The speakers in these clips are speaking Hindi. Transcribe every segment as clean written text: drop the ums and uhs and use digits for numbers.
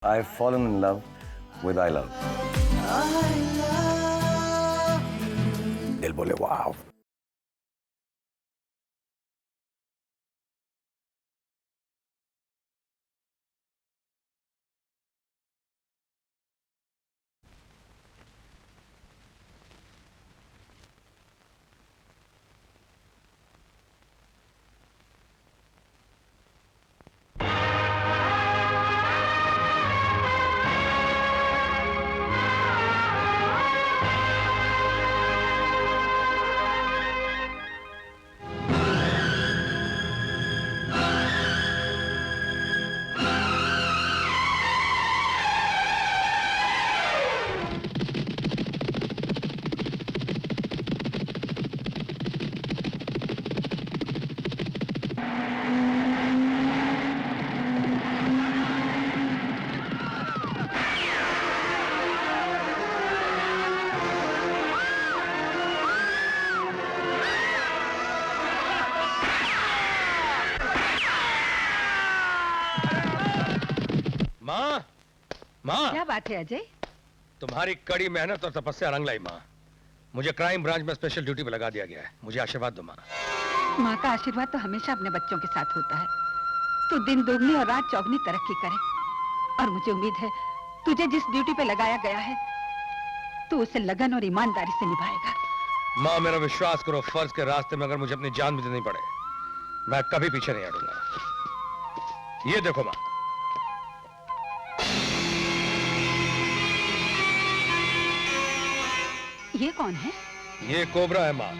I've fallen in love with I love. दिल बोले वाव. माँ, माँ, क्या बात है अजय? तुम्हारी कड़ी मेहनत और तपस्या रंग लाई माँ। मुझे क्राइम ब्रांच में स्पेशल ड्यूटी पे लगा दिया गया है। मुझे आशीर्वाद दो माँ। माँ का आशीर्वाद तो हमेशा अपने बच्चों के साथ होता है। तू दिन दोगुनी और रात चौगुनी तरक्की करे, और मुझे उम्मीद है तुझे जिस ड्यूटी पे लगाया गया है तू उसे लगन और ईमानदारी से निभाएगा। माँ, मेरा विश्वास करो, फर्ज के रास्ते में अगर मुझे अपनी जान भी देनी पड़े, मैं कभी पीछे नहीं हटूंगा। ये देखो माँ, ये कौन है? ये कोबरा है माँ,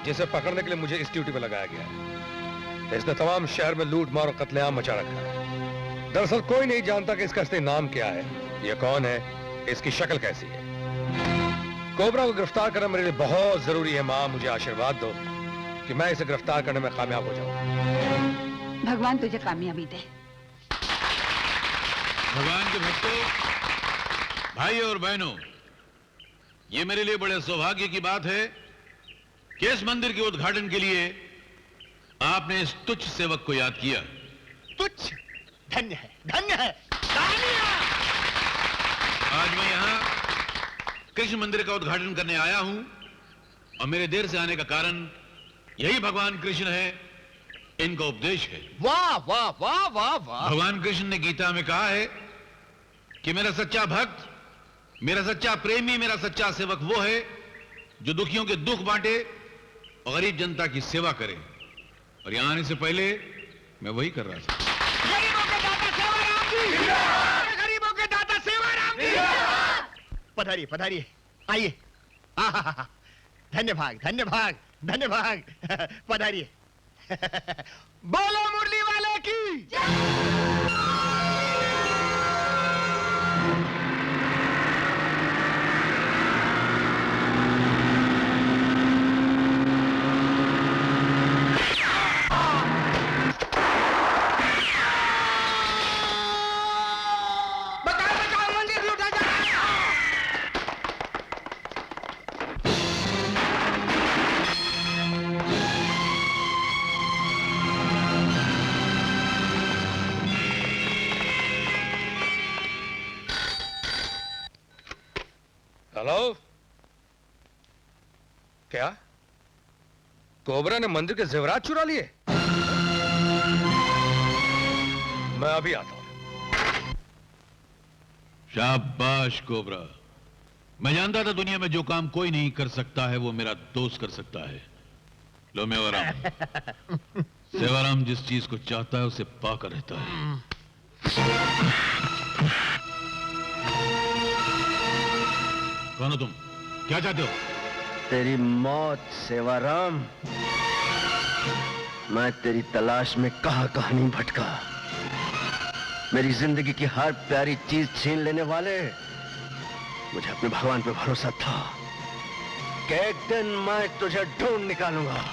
जिसे पकड़ने के लिए मुझे इस ड्यूटी पे लगाया गया है। इसने तमाम शहर में लूट मार और कत्लेआम मचा रखा है। दरअसल कोई नहीं जानता कि इसका असली नाम क्या है, ये कौन है, इसकी शक्ल कैसी है। कोबरा को गिरफ्तार करना मेरे लिए बहुत जरूरी है माँ। मुझे आशीर्वाद दो कि मैं इसे गिरफ्तार करने में कामयाब हो जाऊं। भगवान तुझे कामयाबी दे। भगवान के भक्तों, भाई और बहनों, ये मेरे लिए बड़े सौभाग्य की बात है कि इस मंदिर के उद्घाटन के लिए आपने इस तुच्छ सेवक को याद किया। तुच्छ? धन्य है, धन्य है। आज मैं यहां कृष्ण मंदिर का उद्घाटन करने आया हूं, और मेरे देर से आने का कारण यही भगवान कृष्ण है, इनका उपदेश है। वाह वाह वाह वाह वाह। भगवान कृष्ण ने गीता में कहा है कि मेरा सच्चा भक्त, मेरा सच्चा प्रेमी, मेरा सच्चा सेवक वो है जो दुखियों के दुख बांटे और गरीब जनता की सेवा करे। और यहां आने से पहले मैं वही कर रहा था। गरीबों के दाता सेवाराम जी, गरीबों के दाता सेवाराम जी। पधारिए पधारिए, आइए। धन्य भाग, धन्य भाग, धन्य भाग। पधारिए। बोलो मुरली वाले की। हेलो, क्या कोबरा ने मंदिर के जेवरात चुरा लिए? मैं अभी आता हूं। शाबाश कोबरा, मैं जानता था दुनिया में जो काम कोई नहीं कर सकता है वो मेरा दोस्त कर सकता है। लो मेवाराम। सेवाराम जिस चीज को चाहता है उसे पाकर रहता है। कौन हो तुम? क्या चाहते हो? तेरी मौत सेवाराम। मैं तेरी तलाश में कहां नहीं भटका। मेरी जिंदगी की हर प्यारी चीज छीन लेने वाले, मुझे अपने भगवान पे भरोसा था कि एक दिन मैं तुझे ढूंढ निकालूंगा।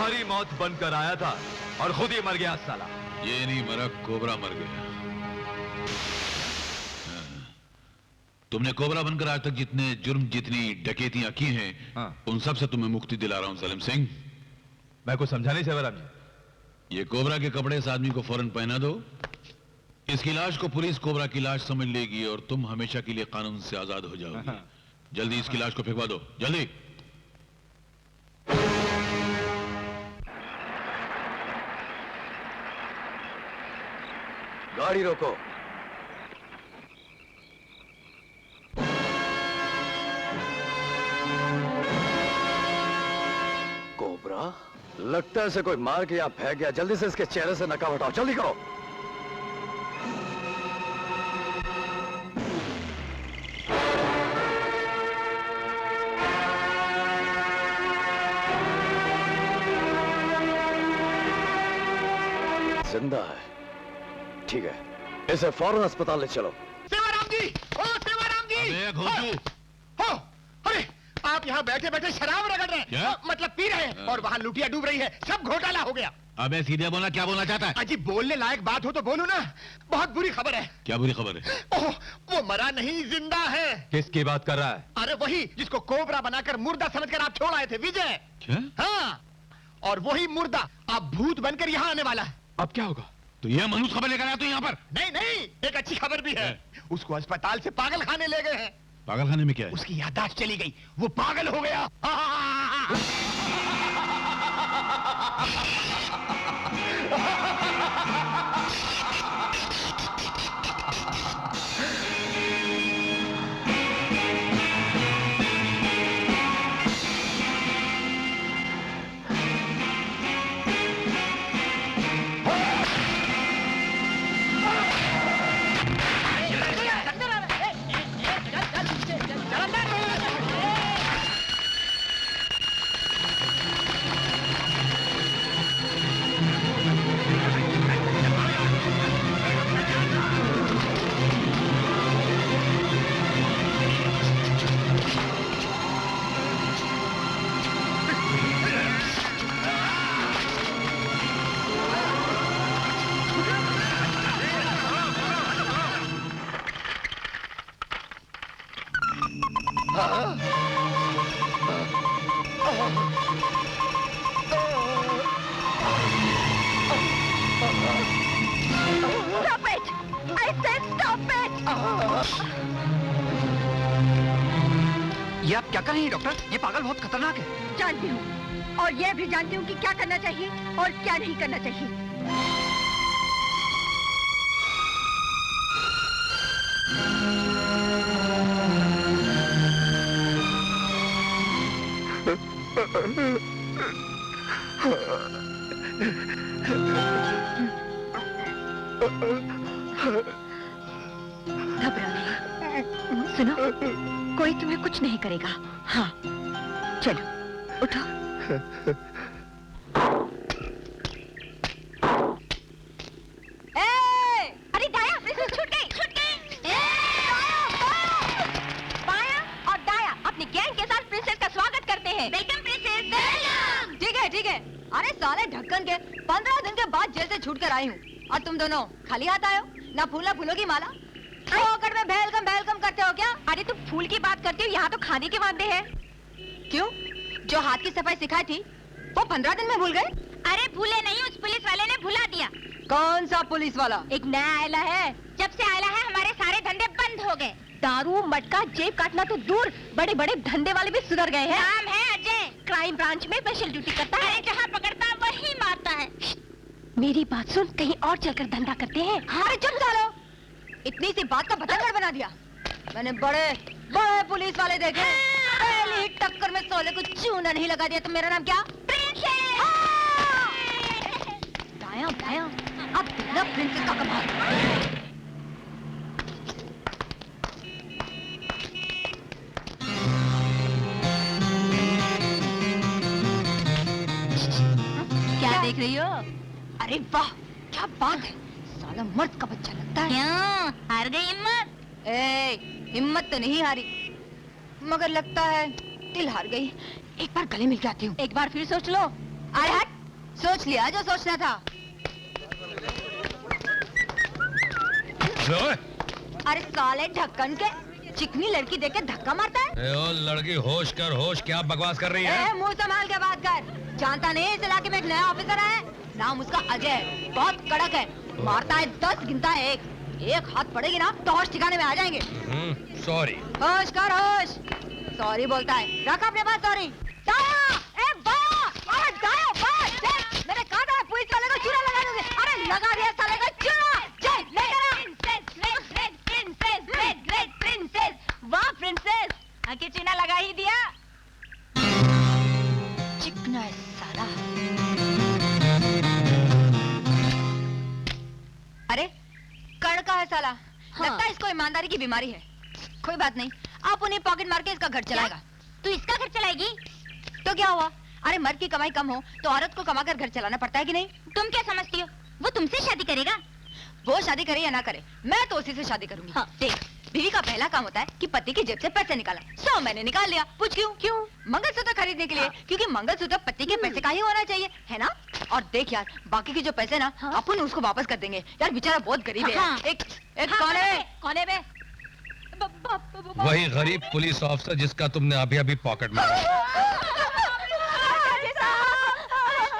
तुम्हारी मौत बनकर आया था और खुद ही मर गया साला। ये नहीं मरा, कोबरा मर गया। तुमने कोबरा बनकर आज तक जितने जुर्म, जितनी डकैतियां की हैं, उन सब से तुम्हें मुक्ति दिला रहा हूं सलीम सिंह। मैं कुछ समझा नहीं सेवाराम जी। ये कोबरा के कपड़े इस आदमी को फौरन पहना दो। इसकी लाश को पुलिस कोबरा की लाश समझ लेगी और तुम हमेशा के लिए कानून से आजाद हो जाओगे। जल्दी इसकी लाश को फेंकवा दो, जल्दी। गाड़ी रोको। कोबरा लगता है इसे कोई मार के या फेंक गया। जल्दी से इसके चेहरे से नकाब हटाओ, जल्दी करो। जिंदा है, ठीक है, इसे फौरन अस्पताल ले चलो। सेवाराम जी, ओ सेवाराम जी। अबे घोटू। हो, अरे आप यहाँ बैठे बैठे शराब रगड़ रहे क्या? हैं, मतलब पी रहे हैं, और वहाँ लुटिया डूब रही है। सब घोटाला हो गया। अबे सीधे बोला, क्या बोलना चाहता है? अजी बोलने लायक बात हो तो बोलो ना। बहुत बुरी खबर है। क्या बुरी खबर है? ओह, वो मरा नहीं, जिंदा है। किसकी बात कर रहा है? अरे वही जिसको कोबरा बनाकर मुर्दा समझकर आप छोड़ आए थे, विजय। क्या? हाँ, और वही मुर्दा अब भूत बनकर यहाँ आने वाला है। अब क्या होगा? तो यह मनुष्य खबर लेकर आया तो यहाँ पर? नहीं नहीं, एक अच्छी खबर भी है। उसको अस्पताल से पागल खाने ले गए हैं। पागलखाने में क्या है? उसकी याददाश्त चली गई, वो पागल हो गया। Stop it! I said stop it! ये आप क्या कर रही हैं डॉक्टर? ये पागल बहुत खतरनाक है। जानती हूँ, और यह भी जानती हूँ कि क्या करना चाहिए और क्या नहीं करना चाहिए। घबराओ नहीं। सुनो, कोई तुम्हें कुछ नहीं करेगा। हाँ, चलो उठो। अरे दाया, प्रिंसेस छूट गई, छूट गई। बाया और दाया अपनी गैंग के साथ प्रिंसेस का स्वागत करते हैं। Welcome princess, welcome. ठीक है ठीक है। अरे साले ढक्कन के 15 दिन के बाद जेल से छूट कर आई हूँ, और तुम दोनों खाली हाथ आए हो। ना फूल ना फूलों की माला। पॉकेट में वेलकम वेलकम करते हो क्या? अरे तुम फूल की बात करती हो, यहाँ तो खाने के वादे हैं। क्यों? जो हाथ की सफाई सिखाई थी वो 15 दिन में भूल गए? अरे भूले नहीं, उस पुलिस वाले ने भुला दिया। कौन सा पुलिस वाला? एक नया आयला है। जब से आयला है हमारे सारे धंधे बंद हो गए। दारू, मटका, जेब काटना तो दूर, बड़े बड़े धंधे वाले भी सुधर गए हैं। नाम है अजय, क्राइम ब्रांच में स्पेशल ड्यूटी करता है। जहाँ पकड़ता है वही मारता है। मेरी बात सुन, कहीं और चलकर धंधा करते हैं। अरे चुप सालो, इतनी सी बात का बतंगड़ बना दिया। मैंने बड़े बड़े पुलिस वाले देखे, पहली ही टक्कर में सोले को चूना नहीं लगा दिया। तो मेरा नाम क्या? प्रिंसेस। दाया दाया, अब देखना प्रिंसेस का कमाल। क्या देख रही हो? अरे वाह, क्या बात है। साला मर्द का बच्चा लगता है। क्यों? हार गई हिम्मत? हिम्मत तो नहीं हारी, मगर लगता है दिल हार गई। एक बार गले मिल जाती हूँ। एक बार फिर सोच लो। अरे हट, सोच लिया जो सोचना था। अरे साले ढक्कन के, चिकनी लड़की देख के धक्का मारता है। ओ लड़की होश कर, होश, क्या बकवास कर रही है? मुंह संभाल के बात कर। जानता नहीं इस इलाके में एक नया ऑफिसर है, नाम उसका अजय है, बहुत कड़क है, मारता है 10 गिनता है एक हाथ पड़ेगी ना तो होश ठिकाने में आ जाएंगे। सॉरी। होश कर होश। सॉरी बोलता है, रख अपने पास सॉरी। मैंने कहा था पुलिस वाले को चूड़ा लगा दोगे, अरे लगा दिया साले को चूड़ा। वाह प्रिंसेस, आंखें चूना लगा ही दिया। चिकना है साला। अरे कड़का है साला। हाँ। लगता है इसको ईमानदारी की बीमारी है। कोई बात नहीं, आप उन्हें पॉकेट मार के इसका घर चलाएगा। तू इसका घर चलाएगी? तो क्या हुआ? अरे मर्द की कमाई कम हो तो औरत को कमाकर घर चलाना पड़ता है कि नहीं? तुम क्या समझती हो? वो तुमसे शादी करेगा? वो शादी करे या ना करे, मैं तो उसी से शादी करूंगी। हाँ। देख, बीवी का पहला काम होता है कि पति की जेब से पैसे निकाला। 100 मैंने निकाल लिया। पूछ क्यों? मंगलसूत्र खरीदने के लिए। हाँ। क्योंकि मंगलसूत्र पति के पैसे का ही होना चाहिए, है ना? और देख यार, बाकी के जो पैसे ना, हाँ? अपन उसको वापस कर देंगे। यार बेचारा बहुत गरीब है। हाँ। एक कौन है? वही गरीब पुलिस ऑफिसर जिसका तुमने अभी अभी पॉकेट मारा।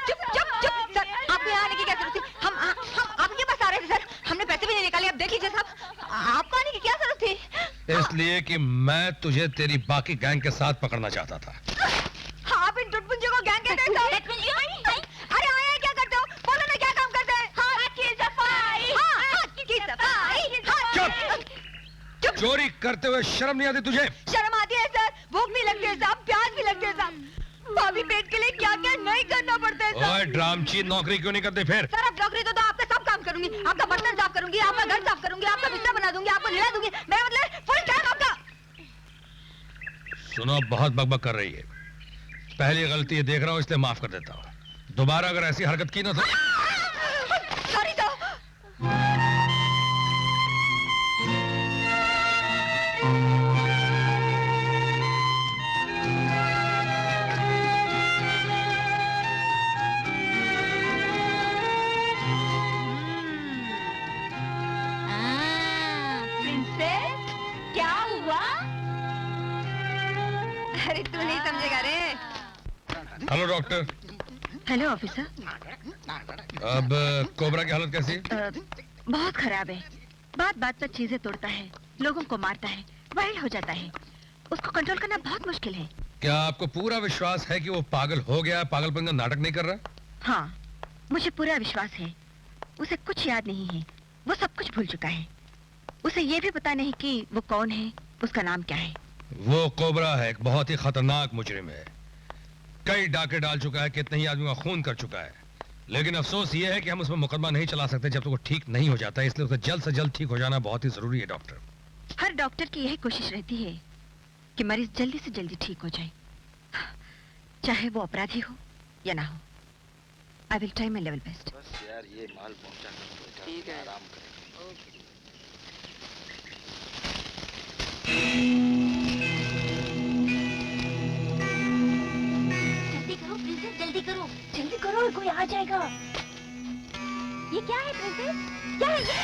चुप सर, आप यहाँ आने की क्या जरूरत थी? हम आपके पास आ रहे थे सर, हमने पैसे भी नहीं निकाले। अब देख लीजिए साहब, आपको आने की क्या जरूरत थी? इसलिए कि मैं तुझे तेरी बाकी गैंग के साथ पकड़ना चाहता था। आप इन टुटपुंजियों को गैंग कहते हैं सर? अरे आया क्या करते हो? बोलो ना क्या काम करते हैं? हाथ की सफाई। चुप! चोरी करते हुए शर्म नहीं आती तुझे? शर्म आती है सर, भूख भी लगती है साहब, प्यास भी लगती है साहब, भाभी पेट के लिए क्या क्या नहीं करना पड़ता है सर। ओए ड्रामची, नौकरी क्यों नहीं करते फिर? सर अब नौकरी तो आपका सब काम करूंगी, आपका बर्तन साफ करूंगी, आपका घर साफ करूंगी, आपका बिस्तर बना दूंगी, आपको नहला दूंगी, मैं मतलब फुल टाइम आपका। सुनो, बहुत बकबक कर रही है। पहली गलती देख रहा हूँ इसलिए माफ कर देता हूँ। दोबारा अगर ऐसी हरकत की ना तो सॉरी सर। अरे तू नहीं समझेगा रे। Hello doctor. Hello officer. अब कोबरा की हालत कैसी है? बहुत खराब है, बात बात पर चीजें तोड़ता है, लोगों को मारता है, वायरल हो जाता है। उसको कंट्रोल करना बहुत मुश्किल है। क्या आपको पूरा विश्वास है कि वो पागल हो गया, पागलपन का नाटक नहीं कर रहा? हाँ, मुझे पूरा विश्वास है। उसे कुछ याद नहीं है, वो सब कुछ भूल चुका है। उसे ये भी पता नहीं कि वो कौन है, उसका नाम क्या है। वो कोबरा है, एक बहुत ही खतरनाक मुजरिम है। कई डाके डाल चुका है, कितने ही आदमी का खून कर चुका है। लेकिन अफसोस ये है कि हम उसमें मुकदमा नहीं चला सकते जब तक वो ठीक नहीं हो जाता, इसलिए उसे जल्द से जल्द ठीक हो जाना बहुत ही जरूरी है डॉक्टर। हर डॉक्टर की यही कोशिश रहती है कि मरीज जल्दी से जल्दी ठीक हो जाए, चाहे वो अपराधी हो या ना हो। I will try my level best. बस यार ये माल पहुंचा कर ठीक है, आराम करें। जल्दी करो प्रिंसेस, जल्दी करो, जल्दी करो, कोई आ जाएगा। ये क्या है प्रिंसेस? क्या है ये?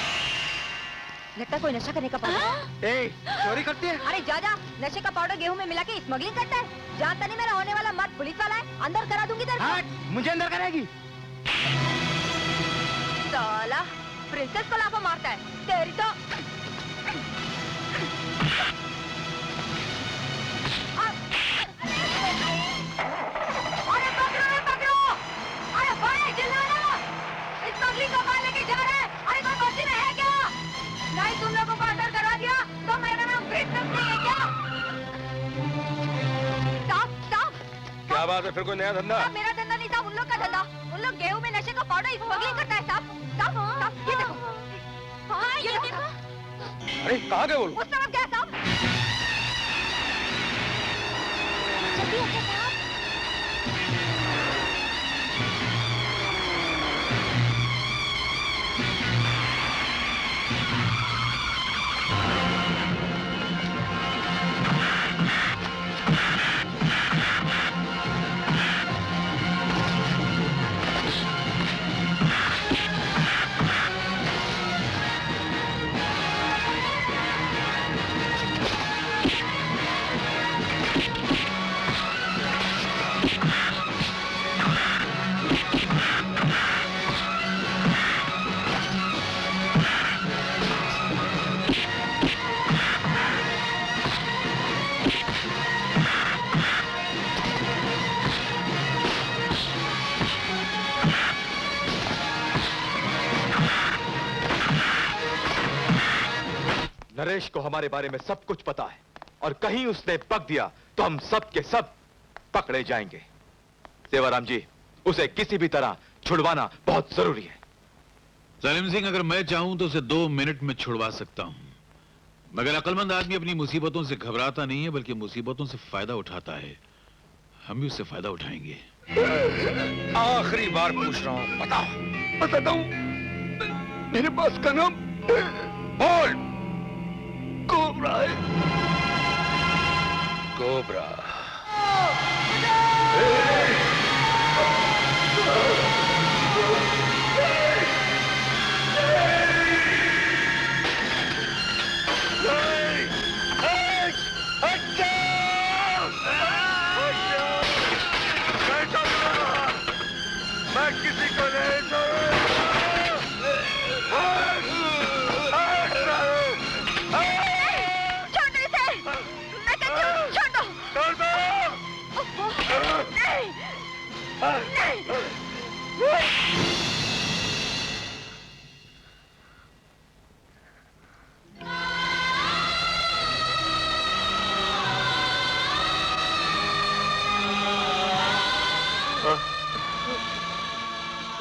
लगता है कोई नशा करने का पाउडर। चोरी करती है? अरे जा, नशे का पाउडर गेहूं में मिला के स्मगलिंग करता है। जानता नहीं मेरा होने वाला मर्द पुलिस वाला है, अंदर करा दूंगी तेरे को। मुझे अंदर कराएगी? साला प्रिंसेस को लाफा मारता है, तेरी तो। अरे पकड़ो, अरे भाई चिल्लाना, स्मगलिंग का माल लेके जा रहा है। अरे कोई बस्ती में है क्या? नहीं तुम लोगों को अंदर करवा दिया तो मेरा नाम प्रिंसेस नहीं है क्या? साहब क्या बात है, फिर कोई नया धंधा? मेरा धंधा नहीं था, उन लोग का धंधा। उन लोग गेहूं में नशे का पाउडर स्मगलिंग करता है साहब। ये देखो। हाँ, ये देखो। अरे कहाँ गए वो? उस तरफ गया साहब। जल्दी आके साहब। नरेश को हमारे बारे में सब कुछ पता है और कहीं उसने बक दिया तो हम सब के सब पकड़े जाएंगे। सेवाराम जी, उसे किसी भी तरह छुड़वाना बहुत जरूरी है। सलीम सिंह, अगर मैं चाहूं तो उसे 2 मिनट में छुड़वा सकता हूं, मगर अक्लमंद आदमी अपनी मुसीबतों से घबराता नहीं है बल्कि मुसीबतों से फायदा उठाता है। हम भी उससे फायदा उठाएंगे। आखिरी बार पूछ रहा हूं, बताओ। बताता हूँ, मेरे पास का नाम बोल। कोबरा है। कोबरा। मैं किसी को नहीं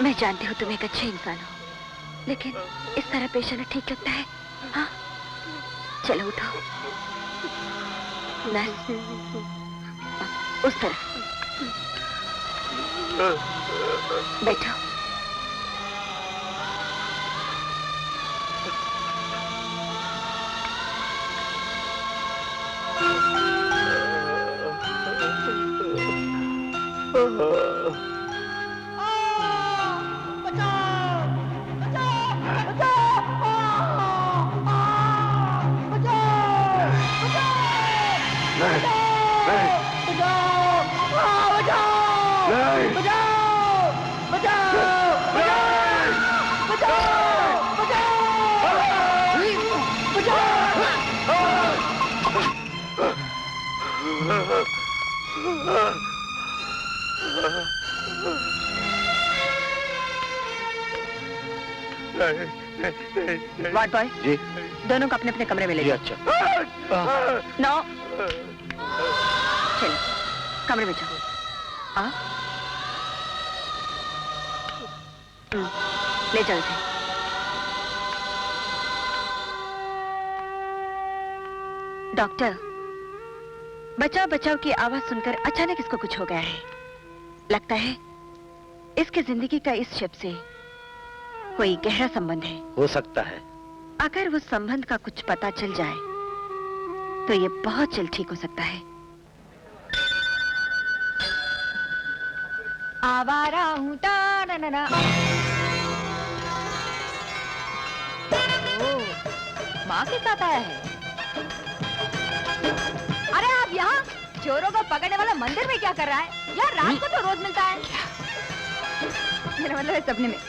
मैं जानती हूँ तुम एक अच्छे इंसान हो, लेकिन इस तरह पेश आना ठीक लगता है? हाँ, चलो उठो। बस उस तरफ बैठो। वार्ड बॉय जी, दोनों को अपने अपने कमरे में ले जाओ। अच्छा। नो, चलो कमरे में जाओ। ले जाओ इसे। डॉक्टर, बचाओ बचाओ की आवाज सुनकर अचानक इसको कुछ हो गया है। लगता है इसकी जिंदगी का इस शब से कोई गहरा संबंध है। हो सकता है। अगर उस संबंध का कुछ पता चल जाए तो ये बहुत जल्द ठीक हो सकता है। आवारा हूँ ता-ना-ना-ना। ओह, माँ के साथ आया है। अरे आप यहाँ चोरों को पकड़ने वाला मंदिर में क्या कर रहा है? यार रात को तो रोज मिलता है। मेरा मतलब है सपने में।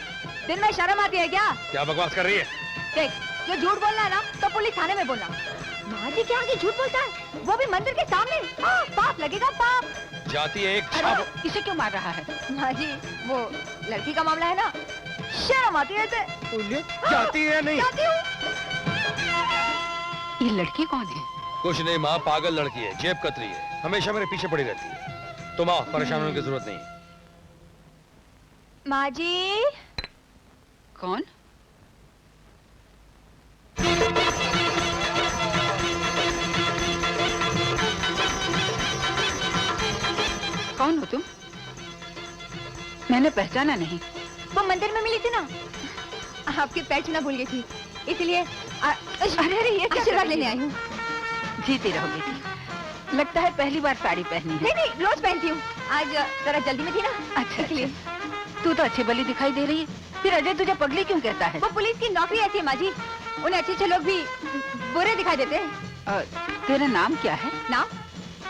दिन में शर्म आती है क्या? क्या बकवास कर रही है? देख, जो झूठ बोलना है ना तो पुलिस थाने में बोलना। माँ जी क्या आगे झूठ बोलता है, वो भी मंदिर के सामने। पाप लगेगा, पाप। जाती है एक अरे इसे क्यों मार रहा है? माँ जी, वो लड़की का मामला है ना, शर्म आती है इसे। जाती है नहीं? जाती हूँ। ये लड़की कौन है? कुछ नहीं माँ, पागल लड़की है, जेब कतरी है, हमेशा मेरे पीछे पड़ी रहती है। तुम आओ, परेशान होने की जरूरत नहीं। माँ जी। कौन? कौन हो तुम? मैंने पहचाना नहीं। वो मंदिर में मिली थी ना, आपके पैर छूना भूल गई थी, इसलिए अरे ये क्या आशीर्वाद लेने आई हूँ। जीती रहो बेटी। लगता है पहली बार साड़ी पहनी है। नहीं, रोज पहनती हूँ, आज जरा जल्दी में थी ना। अच्छा, इसलिए। तू तो अच्छी भली दिखाई दे रही है, फिर अजय तुझे पगली क्यों कहता है? वो पुलिस की नौकरी ऐसी है माँ जी, उन्हें अच्छे लोग भी बुरे दिखाई देते हैं। तेरा नाम क्या है? नाम?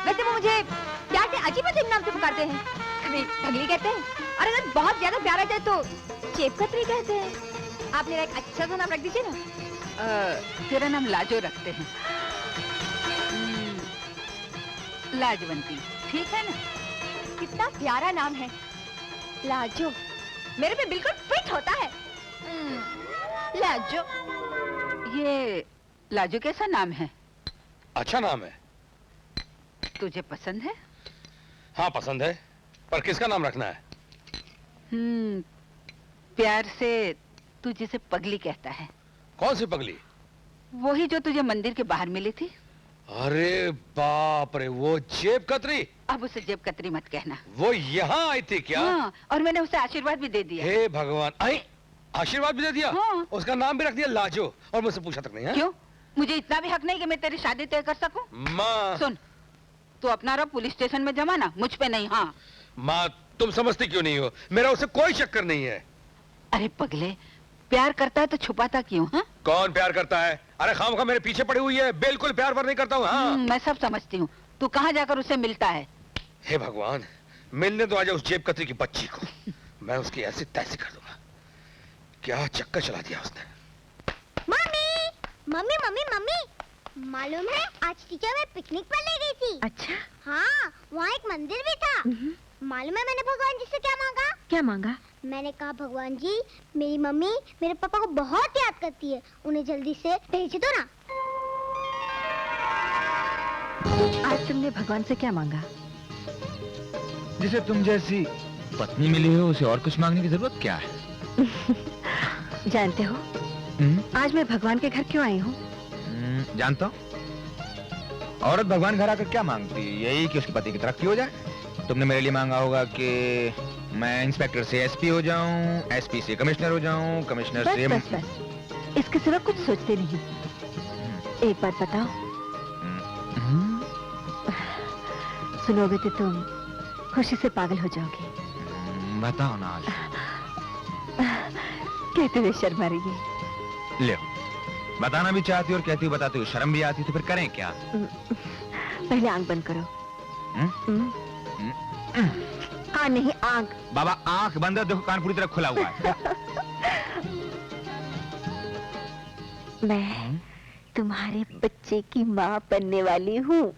वैसे वो मुझे प्यार से अजीब अजीब नाम से पुकारते हैं। कभी पगली कहते हैं, और अगर बहुत ज्यादा प्यारा जाए तो जेब कतरी कहते हैं। आप मेरा एक अच्छा सा नाम रख दीजिए ना। तेरा नाम लाजो रखते हैं। लाजवंती, ठीक है ना? कितना प्यारा नाम है, लाजो। मेरे पे बिल्कुल फिट होता है। लाजो। ये लाजू कैसा नाम है? अच्छा नाम है। तुझे पसंद है? हाँ पसंद है, पर किसका नाम रखना है? प्यार से तू जिसे पगली कहता है। कौन सी पगली? वही जो तुझे मंदिर के बाहर मिली थी। अरे बाप रे, वो जेब कतरी। अब उसे जेब कतरी मत कहना। वो यहाँ आई थी क्या? हाँ, और मैंने उसे आशीर्वाद भी दे दिया। हे भगवान, आई आशीर्वाद भी दे दिया? हाँ। उसका नाम भी रख दिया लाजो, और मुझसे पूछा तक नहीं है? क्यों? मुझे इतना भी हक नहीं कि मैं तेरी शादी तय कर सकूं? माँ सुन, तू अपना रब पुलिस स्टेशन में जमा ना, मुझ पे नहीं। हाँ माँ, तुम समझती क्यों नहीं हो? मेरा उसे कोई चक्कर नहीं है। अरे पगले, प्यार करता है तो छुपाता क्यों? हाँ, कौन प्यार करता है? अरे खामखा मेरे पीछे पड़ी हुई है, बिल्कुल प्यार पर नहीं करता हूँ। हाँ मैं सब समझती हूँ। तू कहाँ जाकर उसे मिलता है? हे भगवान, मिलने तो आजा उस जेब कतरी की बच्ची को। मैं उसकी ऐसी तैसी कर दूंगा। क्या चक्कर चला दिया उसने। मम्मी मम्मी मम्मी मम्मी, मालूम है आज टीचर में पिकनिक पर ले गई थी। अच्छा? हाँ, वहाँ एक मंदिर भी था। मालूम है मैंने भगवान जी से क्या मांगा? क्या मांगा? मैंने कहा भगवान जी, मेरी मम्मी मेरे पापा को बहुत याद करती है, उन्हें जल्दी से भेज दो ना। आज तुमने भगवान से क्या मांगा? जिसे तुम जैसी पत्नी मिली हो उसे और कुछ मांगने की जरूरत क्या है? जानते हो, आज मैं भगवान के घर क्यों आई हूँ? जानता हूँ। औरत भगवान घर आकर क्या मांगती है? यही कि उसके पति की तरक्की हो जाए। तुमने मेरे लिए मांगा होगा कि मैं इंस्पेक्टर से एसपी हो जाऊं, एसपी से कमिश्नर हो जाऊं, कमिश्नर बस, से बस। इसके सिवा कुछ सोचते नहीं। एक बात बताओ, सुनोगे तो तुम खुशी से पागल हो जाओगे। बताओ ना आज। कहते हुए शर्मा रही है। ले बताना भी चाहती और कहती हो बताते हो शर्म भी आती, तो फिर करें क्या? पहले आंख बंद करो। हाँ नहीं, आंख। बाबा आंख बंद है, देखो कान पूरी तरह खुला हुआ है। मैं तुम्हारे बच्चे की माँ बनने वाली हूँ।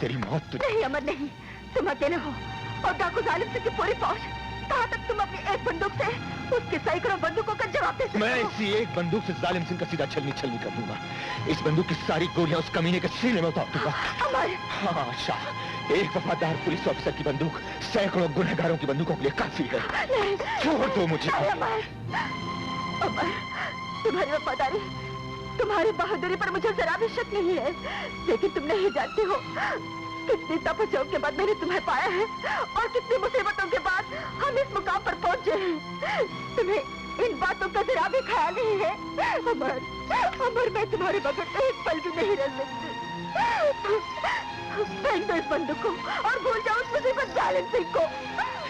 तेरी मौत तुझे। नहीं अमर नहीं, तुम अकेले हो और डाकू जालिम सिंह की पूरी फौज। कहाँ तक तुम अपनी एक बंदूक से उसके सैकड़ों बंदूकों का जवाब दे सकते हो? मैं इसी एक बंदूक से जालिम सिंह का सीधा छलनी छलनी कर दूंगा। इस बंदूक की सारी गोलियां उस कमीने के सीने में उतार दूंगा। अमर! हाँ शाह, एक वफादार पुलिस ऑफिसर की बंदूक सैकड़ों गुनहगारों की बंदूकों के लिए काफी है। छोड़ दो मुझे। अमर! अमर, तुम्हारी वफादारी, तुम्हारी बहादुरी पर मुझे जरा भी शक नहीं है, लेकिन तुम नहीं जानते हो कितनी तपस्याओं के बाद मैंने तुम्हें पाया है और कितनी मुसीबतों के बाद हम इस मुकाम पर पहुंचे हैं। तुम्हें इन बातों का जरा भी ख्याल नहीं है। अमर, अमर, मैं तुम्हारे बगैर एक पल भी नहीं रह सकती। फेंक दो इस बंदूक को और भूल जाओ उस मुसीबत जालिम सिंह को।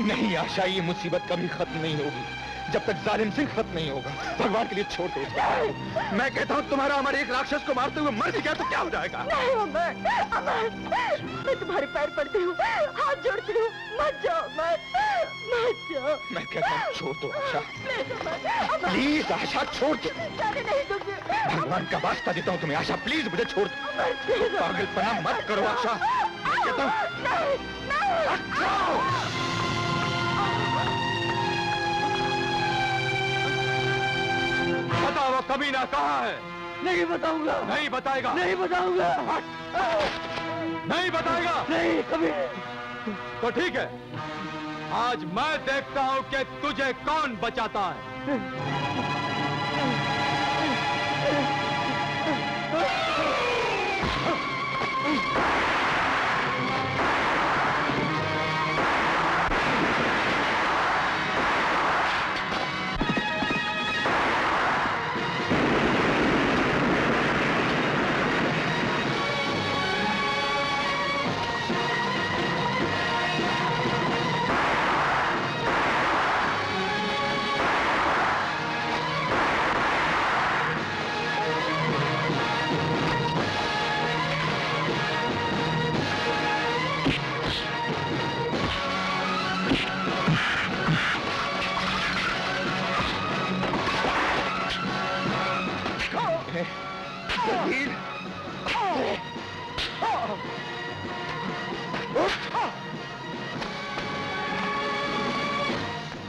नहीं आशा, ये मुसीबत कभी खत्म नहीं होगी जब तक जालिम सिंह खत्म नहीं होगा। भगवान के लिए छोड़ दो। मैं कहता हूँ तुम्हारा अमर एक राक्षस को मारते हुए मर भी गया तो क्या हो जाएगा? नहीं अमर, अमर, मैं तुम्हारे पैर पड़ती हूँ, हाथ जोड़ती हूँ, मत जाओ अमर, मत जाओ। मैं कहता हूँ छोड़ दो आशा, अमर, प्लीज आशा छोड़ दो। जाने नहीं दूंगी। भगवान का वास्ता देता हूँ तुम्हें आशा, प्लीज मुझे छोड़ दो। पागलपना मत करो आशा, मैं कहता हूँ बताओ वो कमीना कहाँ है? नहीं बताऊंगा। नहीं बताएगा? नहीं बताऊंगा। नहीं बताएगा? नहीं कभी। तो ठीक है, आज मैं देखता हूँ कि तुझे कौन बचाता है।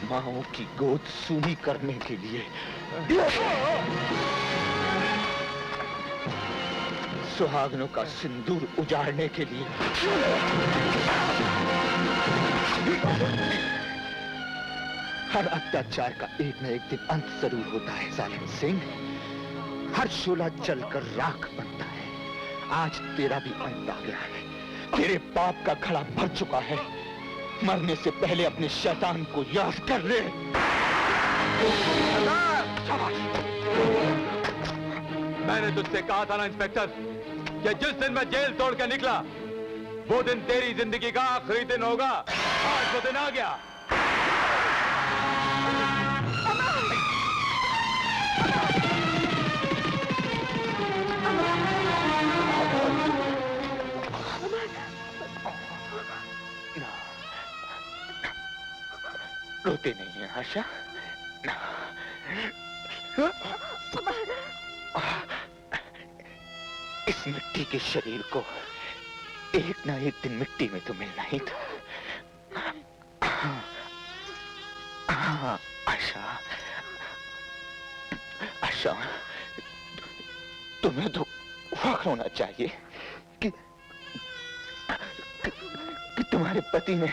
माओ की गोद सूनी करने के लिए, सुहागनों का सिंदूर उजाड़ने के लिए। हर अत्याचार का एक न एक दिन अंत जरूर होता है जालिम सिंह। हर शोला जलकर राख बनता है। आज तेरा भी अंत आ गया है। तेरे पाप का घड़ा भर चुका है। मरने से पहले अपने शैतान को याद कर ले। मैंने तुझसे कहा था ना इंस्पेक्टर, कि जिस दिन मैं जेल तोड़ के निकला, वो दिन तेरी जिंदगी का आखिरी दिन होगा। आज वो दिन आ गया। रोते नहीं है आशा। इस मिट्टी के शरीर को एक ना एक दिन मिट्टी में तो मिलना ही था। आशा, आशा, तुम्हें तो फख्र होना चाहिए कि तुम्हारे पति ने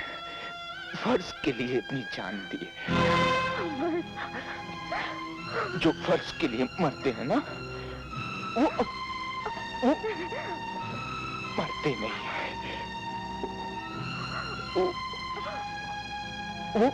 फर्ज के लिए अपनी जान दी। जो फर्ज के लिए मरते हैं ना, वो मरते नहीं है। वो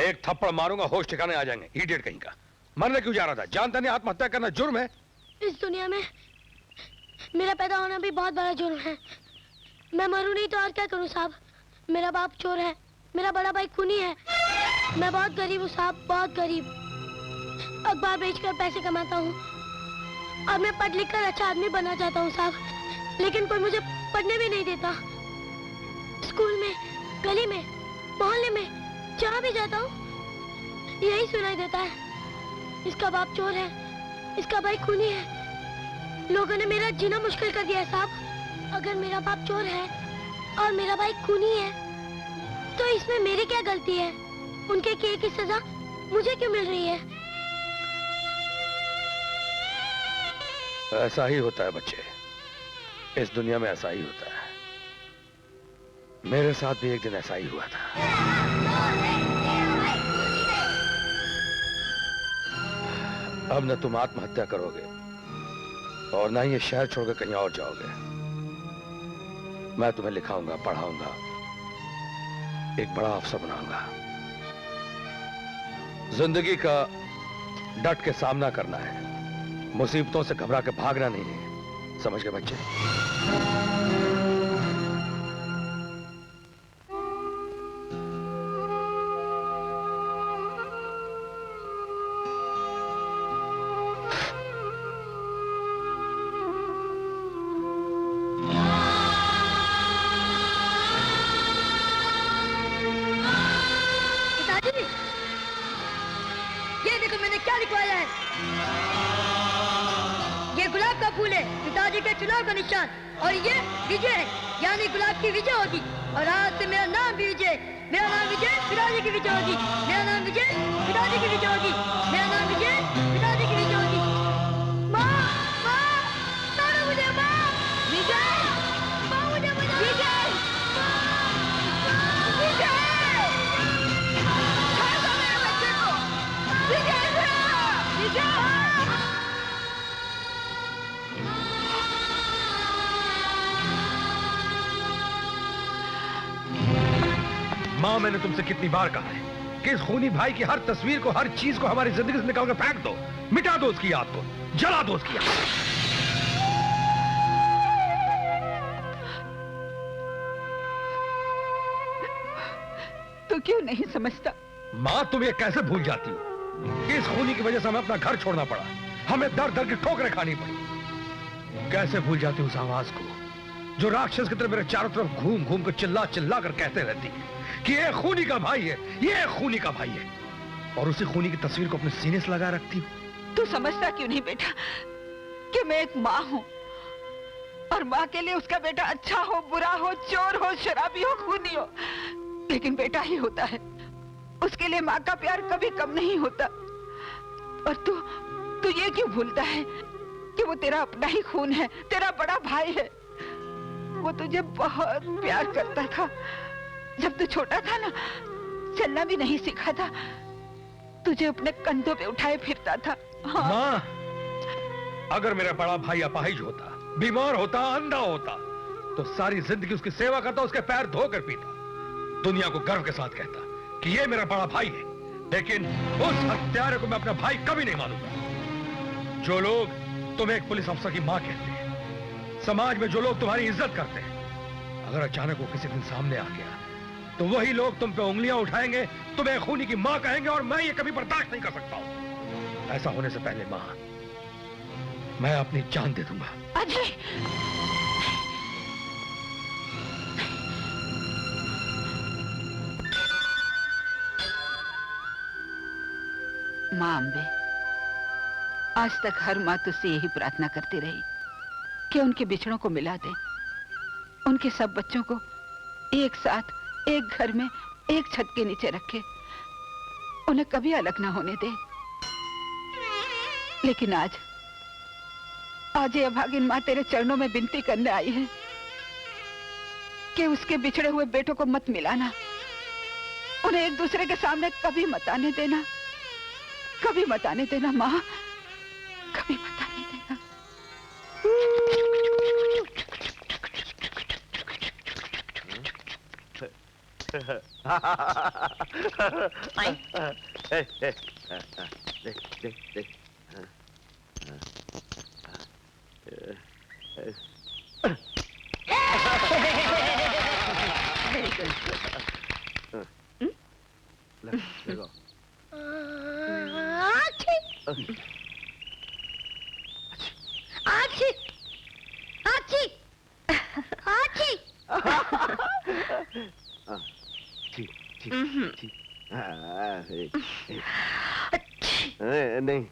एक थप्पड़ मारूंगा, होश ठिकाने आ जाएंगे। इडियट कहीं का। मरने क्यों जा रहा था? जानता नहीं आत्महत्या करना जुर्म है। इस दुनिया में मेरा पैदा होना भी बहुत बड़ा जुर्म है। मैं मरूं नहीं तो और क्या करूं साहब? मेरा बाप चोर है, मेरा बड़ा भाई खूनी है। मैं बहुत गरीब हूँ साहब, बहुत गरीब। अखबार बेचकर पैसे कमाता हूँ और मैं पढ़ लिख कर अच्छा आदमी बनना चाहता हूँ साहब, लेकिन कोई मुझे पढ़ने भी नहीं देता। स्कूल में, गली में, मोहल्ले में जहाँ भी जाता हूँ यही सुनाई देता है, इसका बाप चोर है, इसका भाई खूनी है। लोगों ने मेरा जीना मुश्किल कर दिया है साहब। अगर मेरा बाप चोर है और मेरा भाई खूनी है तो इसमें मेरी क्या गलती है? उनके किए की सजा मुझे क्यों मिल रही है? ऐसा ही होता है बच्चे, इस दुनिया में ऐसा ही होता है। मेरे साथ भी एक दिन ऐसा ही हुआ था। अब न तुम आत्महत्या करोगे और न ही ये शहर छोड़कर कहीं और जाओगे। मैं तुम्हें लिखाऊंगा, पढ़ाऊंगा, एक बड़ा अफसर बनाऊंगा। जिंदगी का डट के सामना करना है, मुसीबतों से घबरा के भागना नहीं है। समझ गए बच्चे? चुनाव का निशान और ये विजय है, यानी गुलाब की विजय होगी। और आज से मेरा नाम भी विजय। मेरा नाम विजय, पिताजी की विजय होगी। मेरा नाम विजय, पिताजी की विजय होगी। मेरा नाम विजय, पिताजी की विजय होगी। माँ, माँ, मारो मुझे माँ। विजय, माँ मुझे विजय, विजय, छोड़ मेरे बच्चे को। विजय, विजय। माँ, मैंने तुमसे कितनी बार कहा है कि इस खूनी भाई की हर तस्वीर को, हर चीज को हमारी जिंदगी से निकाल कर फेंक दो, मिटा दो उसकी याद को, जला दो उसकी याद। तू क्यों नहीं समझता? माँ, तुम ये कैसे भूल जाती हो कि इस खूनी की वजह से हमें अपना घर छोड़ना पड़ा, हमें दर दर की ठोकरें खानी पड़ी। कैसे भूल जाती उस आवाज को जो राक्षस की तरह मेरे चारों तरफ घूम घूम कर चिल्ला चिल्ला कर कहते रहती है कि ये खूनी का भाई है, ये खूनी का भाई है, और उसी खूनी की तस्वीर को अपने सीने से लगा रखती हूँ। तू समझता क्यों नहीं बेटा कि मैं एक माँ हूँ, और माँ के लिए उसका बेटा अच्छा हो, बुरा हो, चोर हो, शराबी हो, खूनी हो, लेकिन बेटा ही होता है। उसके लिए माँ का प्यार कभी कम नहीं होता। और तू ये क्यों भूलता है कि वो तेरा अपना ही खून है, तेरा बड़ा भाई है। वो तुझे बहुत प्यार करता था। जब तू छोटा था ना, चलना भी नहीं सीखा था, तुझे अपने कंधों पे उठाए फिरता था। हाँ। माँ, अगर मेरा बड़ा भाई अपाहिज होता, बीमार होता, अंधा होता, तो सारी जिंदगी उसकी सेवा करता, उसके पैर धोकर पीता, दुनिया को गर्व के साथ कहता कि ये मेरा बड़ा भाई है। लेकिन उस हत्यारे को मैं अपना भाई कभी नहीं मानूंगा। जो लोग तुम्हें एक पुलिस अफसर की माँ कहते हैं, समाज में जो लोग तुम्हारी इज्जत करते हैं, अगर अचानक वो किसी दिन सामने आ गया तो वही लोग तुम पे उंगलियां उठाएंगे, तुम्हें खूनी की माँ कहेंगे, और मैं ये कभी बर्दाश्त नहीं कर सकता हूं। ऐसा होने से पहले माँ, मैं अपनी जान दे दूंगा। अजय, माँ अम्बे, आज तक हर माँ तुझसे यही प्रार्थना करती रही कि उनके बिछड़ों को मिला दे, उनके सब बच्चों को एक साथ, एक घर में, एक छत के नीचे रखे, उन्हें कभी अलग ना होने दे। लेकिन आज ये अभागिन माँ तेरे चरणों में विनती करने आई है कि उसके बिछड़े हुए बेटों को मत मिलाना, उन्हें एक दूसरे के सामने कभी मत आने देना, कभी मत आने देना माँ, कभी मत आने देना। नहीं,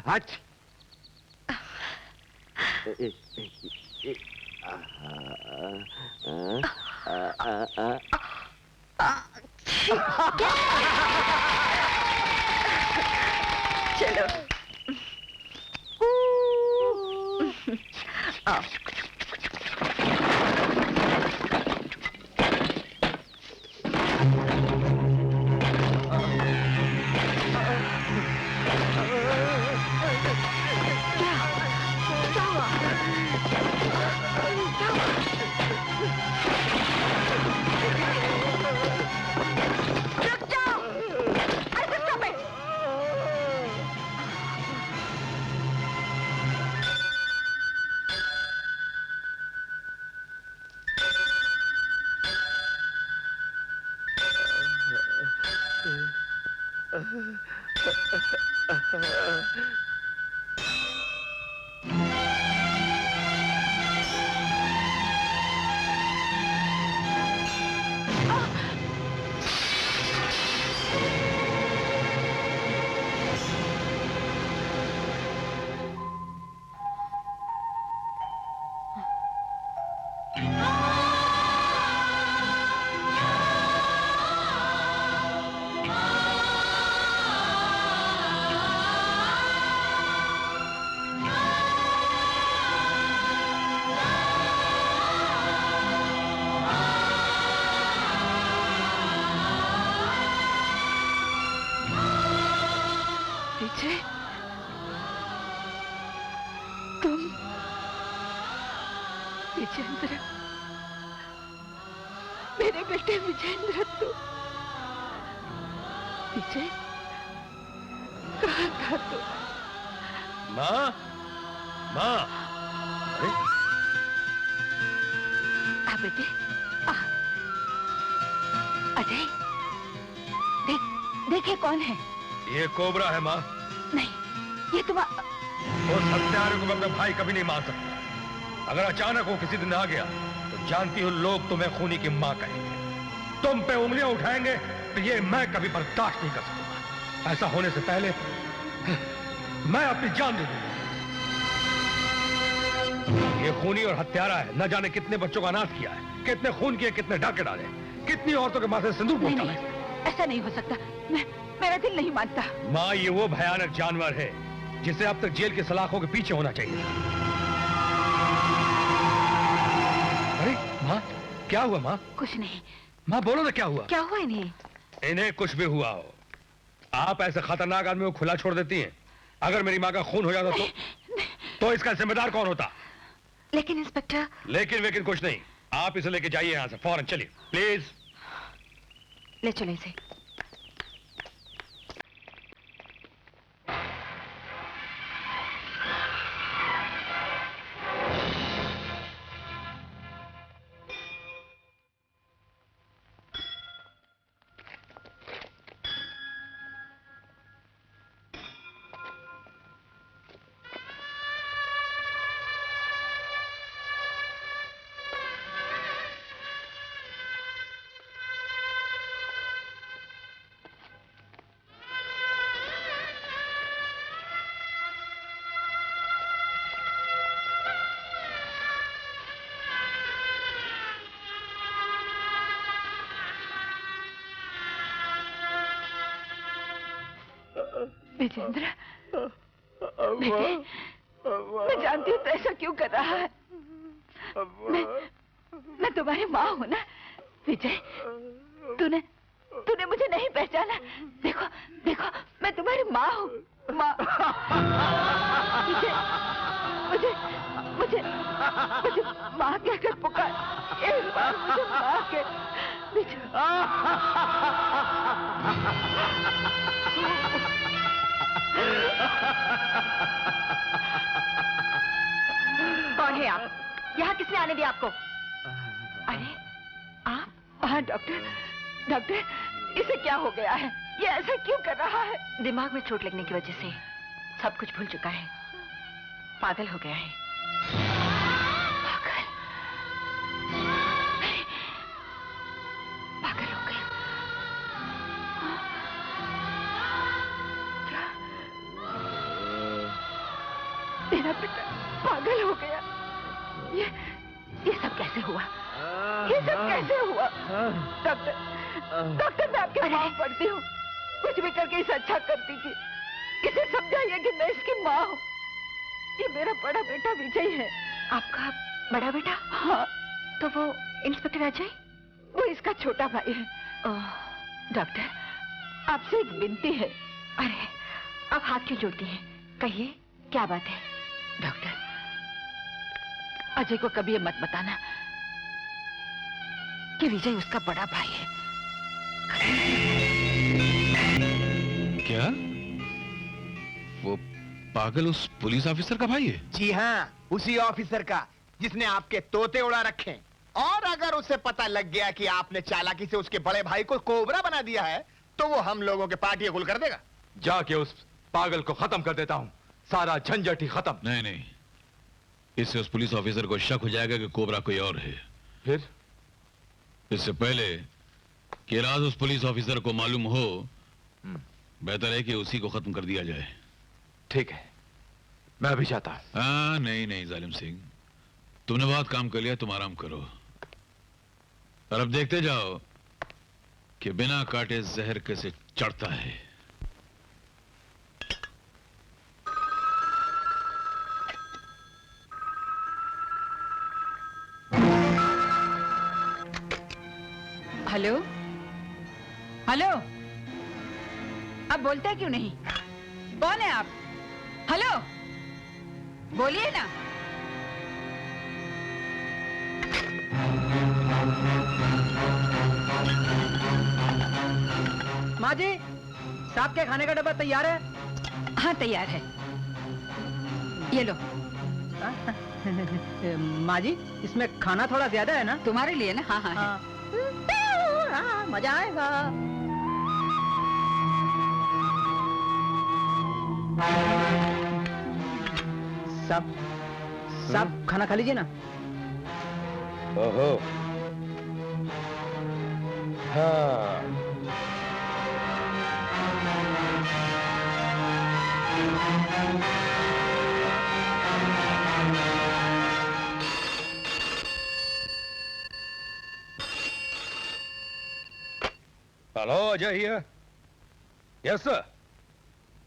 हट। चलो विजेंद्र, मेरे बेटे विजेंद्र, विजय, कहाँ था तू? माँ, माँ, अरे आ बेटे, आ। अजय, देख, देखे कौन है? ये कोबरा है माँ। नहीं, ये तुम्हारा। उस हत्यारे को मैं अपना भाई कभी नहीं मान सकता। अगर अचानक वो किसी दिन आ गया तो जानती हो लोग तुम्हें खूनी की माँ कहेंगे, तुम पे उंगलियां उठाएंगे, तो ये मैं कभी बर्दाश्त नहीं कर सकूंगा। ऐसा होने से पहले मैं अपनी जान दे दूंगा। ये खूनी और हत्यारा है, न जाने कितने बच्चों का नाश किया है, कितने खून किए, कितने डाके डाले, कितनी औरतों के माथे सिंदूर पोंछा है। ऐसा नहीं हो सकता, मेरा दिल नहीं मानता। माँ, ये वो भयानक जानवर है जिसे अब तक जेल की सलाखों के पीछे होना चाहिए। अरे माँ, क्या हुआ माँ? कुछ नहीं। माँ बोलो ना, क्या हुआ? क्या हुआ इन्हें? इन्हें कुछ भी हुआ हो, आप ऐसे खतरनाक आदमी को खुला छोड़ देती हैं? अगर मेरी माँ का खून हो जाता तो इसका जिम्मेदार कौन होता? लेकिन इंस्पेक्टर। लेकिन कुछ नहीं, आप इसे लेके जाइए यहाँ से फौरन, चलिए प्लीज। ले चले इसे। विजेंद्र, मैं जानती हूँ तो ऐसा क्यों कर रहा है। मैं तुम्हारी माँ हूँ ना विजय। तूने मुझे नहीं पहचाना। देखो देखो, मैं तुम्हारी माँ हूँ। माँ, मुझे मुझे मुझे माँ कहकर पुकार। एक बार मुझे माँ कह। कौन है आप? यहाँ किसने आने दिया आपको? अरे आप? हाँ डॉक्टर, इसे क्या हो गया है? ये ऐसा क्यों कर रहा है? दिमाग में चोट लगने की वजह से सब कुछ भूल चुका है, पागल हो गया है। पागल हो गया? तेरा बेटा पागल हो गया? ये सब कैसे हुआ? ये सब कैसे हुआ? डॉक्टर, मैं आपके पाँव पड़ती हूँ, कुछ भी करके इसे अच्छा कर दीजिए। इसे समझाइए कि मैं इसकी माँ हूँ। ये मेरा बड़ा बेटा विजय है। आपका बड़ा बेटा? हाँ। तो वो इंस्पेक्टर अजय? वो इसका छोटा भाई है। डॉक्टर, आपसे एक विनती है। अरे, आप हाथ क्यों जोड़ती हैं? कहिए, क्या बात है? डॉक्टर, अजय को कभी ये मत बताना कि विजय उसका बड़ा भाई है। क्या वो पागल उस पुलिस ऑफिसर का भाई है? जी हाँ, उसी ऑफिसर का जिसने आपके तोते उड़ा रखे। और अगर उसे पता लग गया कि आपने चालाकी से उसके बड़े भाई को कोबरा बना दिया है, तो वो हम लोगों के पार्टी गुल कर देगा। जाके उस पागल को खत्म कर देता हूं, सारा झंझट ही खत्म। नहीं, इससे उस पुलिस ऑफिसर को शक हो जाएगा कि कोबरा कोई और है। फिर इससे पहले कि राज उस पुलिस ऑफिसर को मालूम हो, बेहतर है कि उसी को खत्म कर दिया जाए। ठीक है, मैं भी चाहता हूं। हाँ, नहीं जालिम सिंह, तुमने बहुत काम कर लिया, तुम आराम करो और अब देखते जाओ कि बिना काटे जहर कैसे चढ़ता है। हेलो हेलो, अब बोलते क्यों नहीं? कौन है आप? हेलो, बोलिए ना। माँ जी, साहब के खाने का डब्बा तैयार है? हाँ तैयार है, ये लो। माँ जी, इसमें खाना थोड़ा ज्यादा है ना? तुम्हारे लिए ना? हाँ हाँ, हाँ। हाँ, मजा आएगा। सब खाना खा लीजिए ना। ओहो, हाँ। Hello, Ajay here. Yes sir,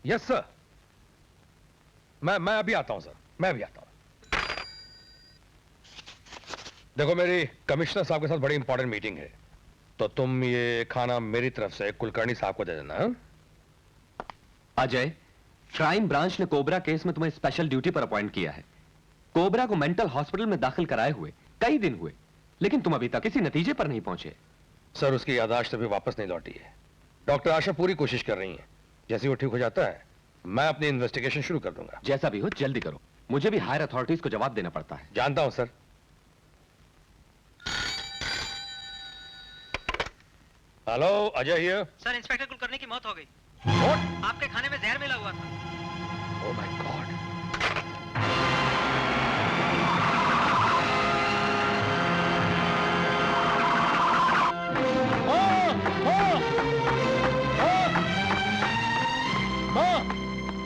yes sir. मैं अभी आता हूं सर, मैं अभी आता हूं। देखो, मेरी कमिश्नर साहब के साथ बड़ी इंपॉर्टेंट मीटिंग है, तो तुम ये खाना मेरी तरफ से कुलकर्णी साहब को दे देना। हाँ? अजय, क्राइम ब्रांच ने कोबरा केस में तुम्हें स्पेशल ड्यूटी पर अपॉइंट किया है। कोबरा को मेंटल हॉस्पिटल में दाखिल कराए हुए कई दिन हुए, लेकिन तुम अभी तक किसी नतीजे पर नहीं पहुंचे। सर, उसकी याददाश्त अभी वापस नहीं लौटी है। डॉक्टर आशा पूरी कोशिश कर रही हैं। जैसे वो ठीक हो जाता है, मैं अपनी इन्वेस्टिगेशन शुरू कर दूंगा। जैसा भी हो जल्दी करो, मुझे भी हायर अथॉरिटीज को जवाब देना पड़ता है। जानता हूं sir. Hello, Ajay here. Sir, inspector Kulkarni की मौत हो गई। What? आपके खाने में जहर मिला हुआ था। Oh my God.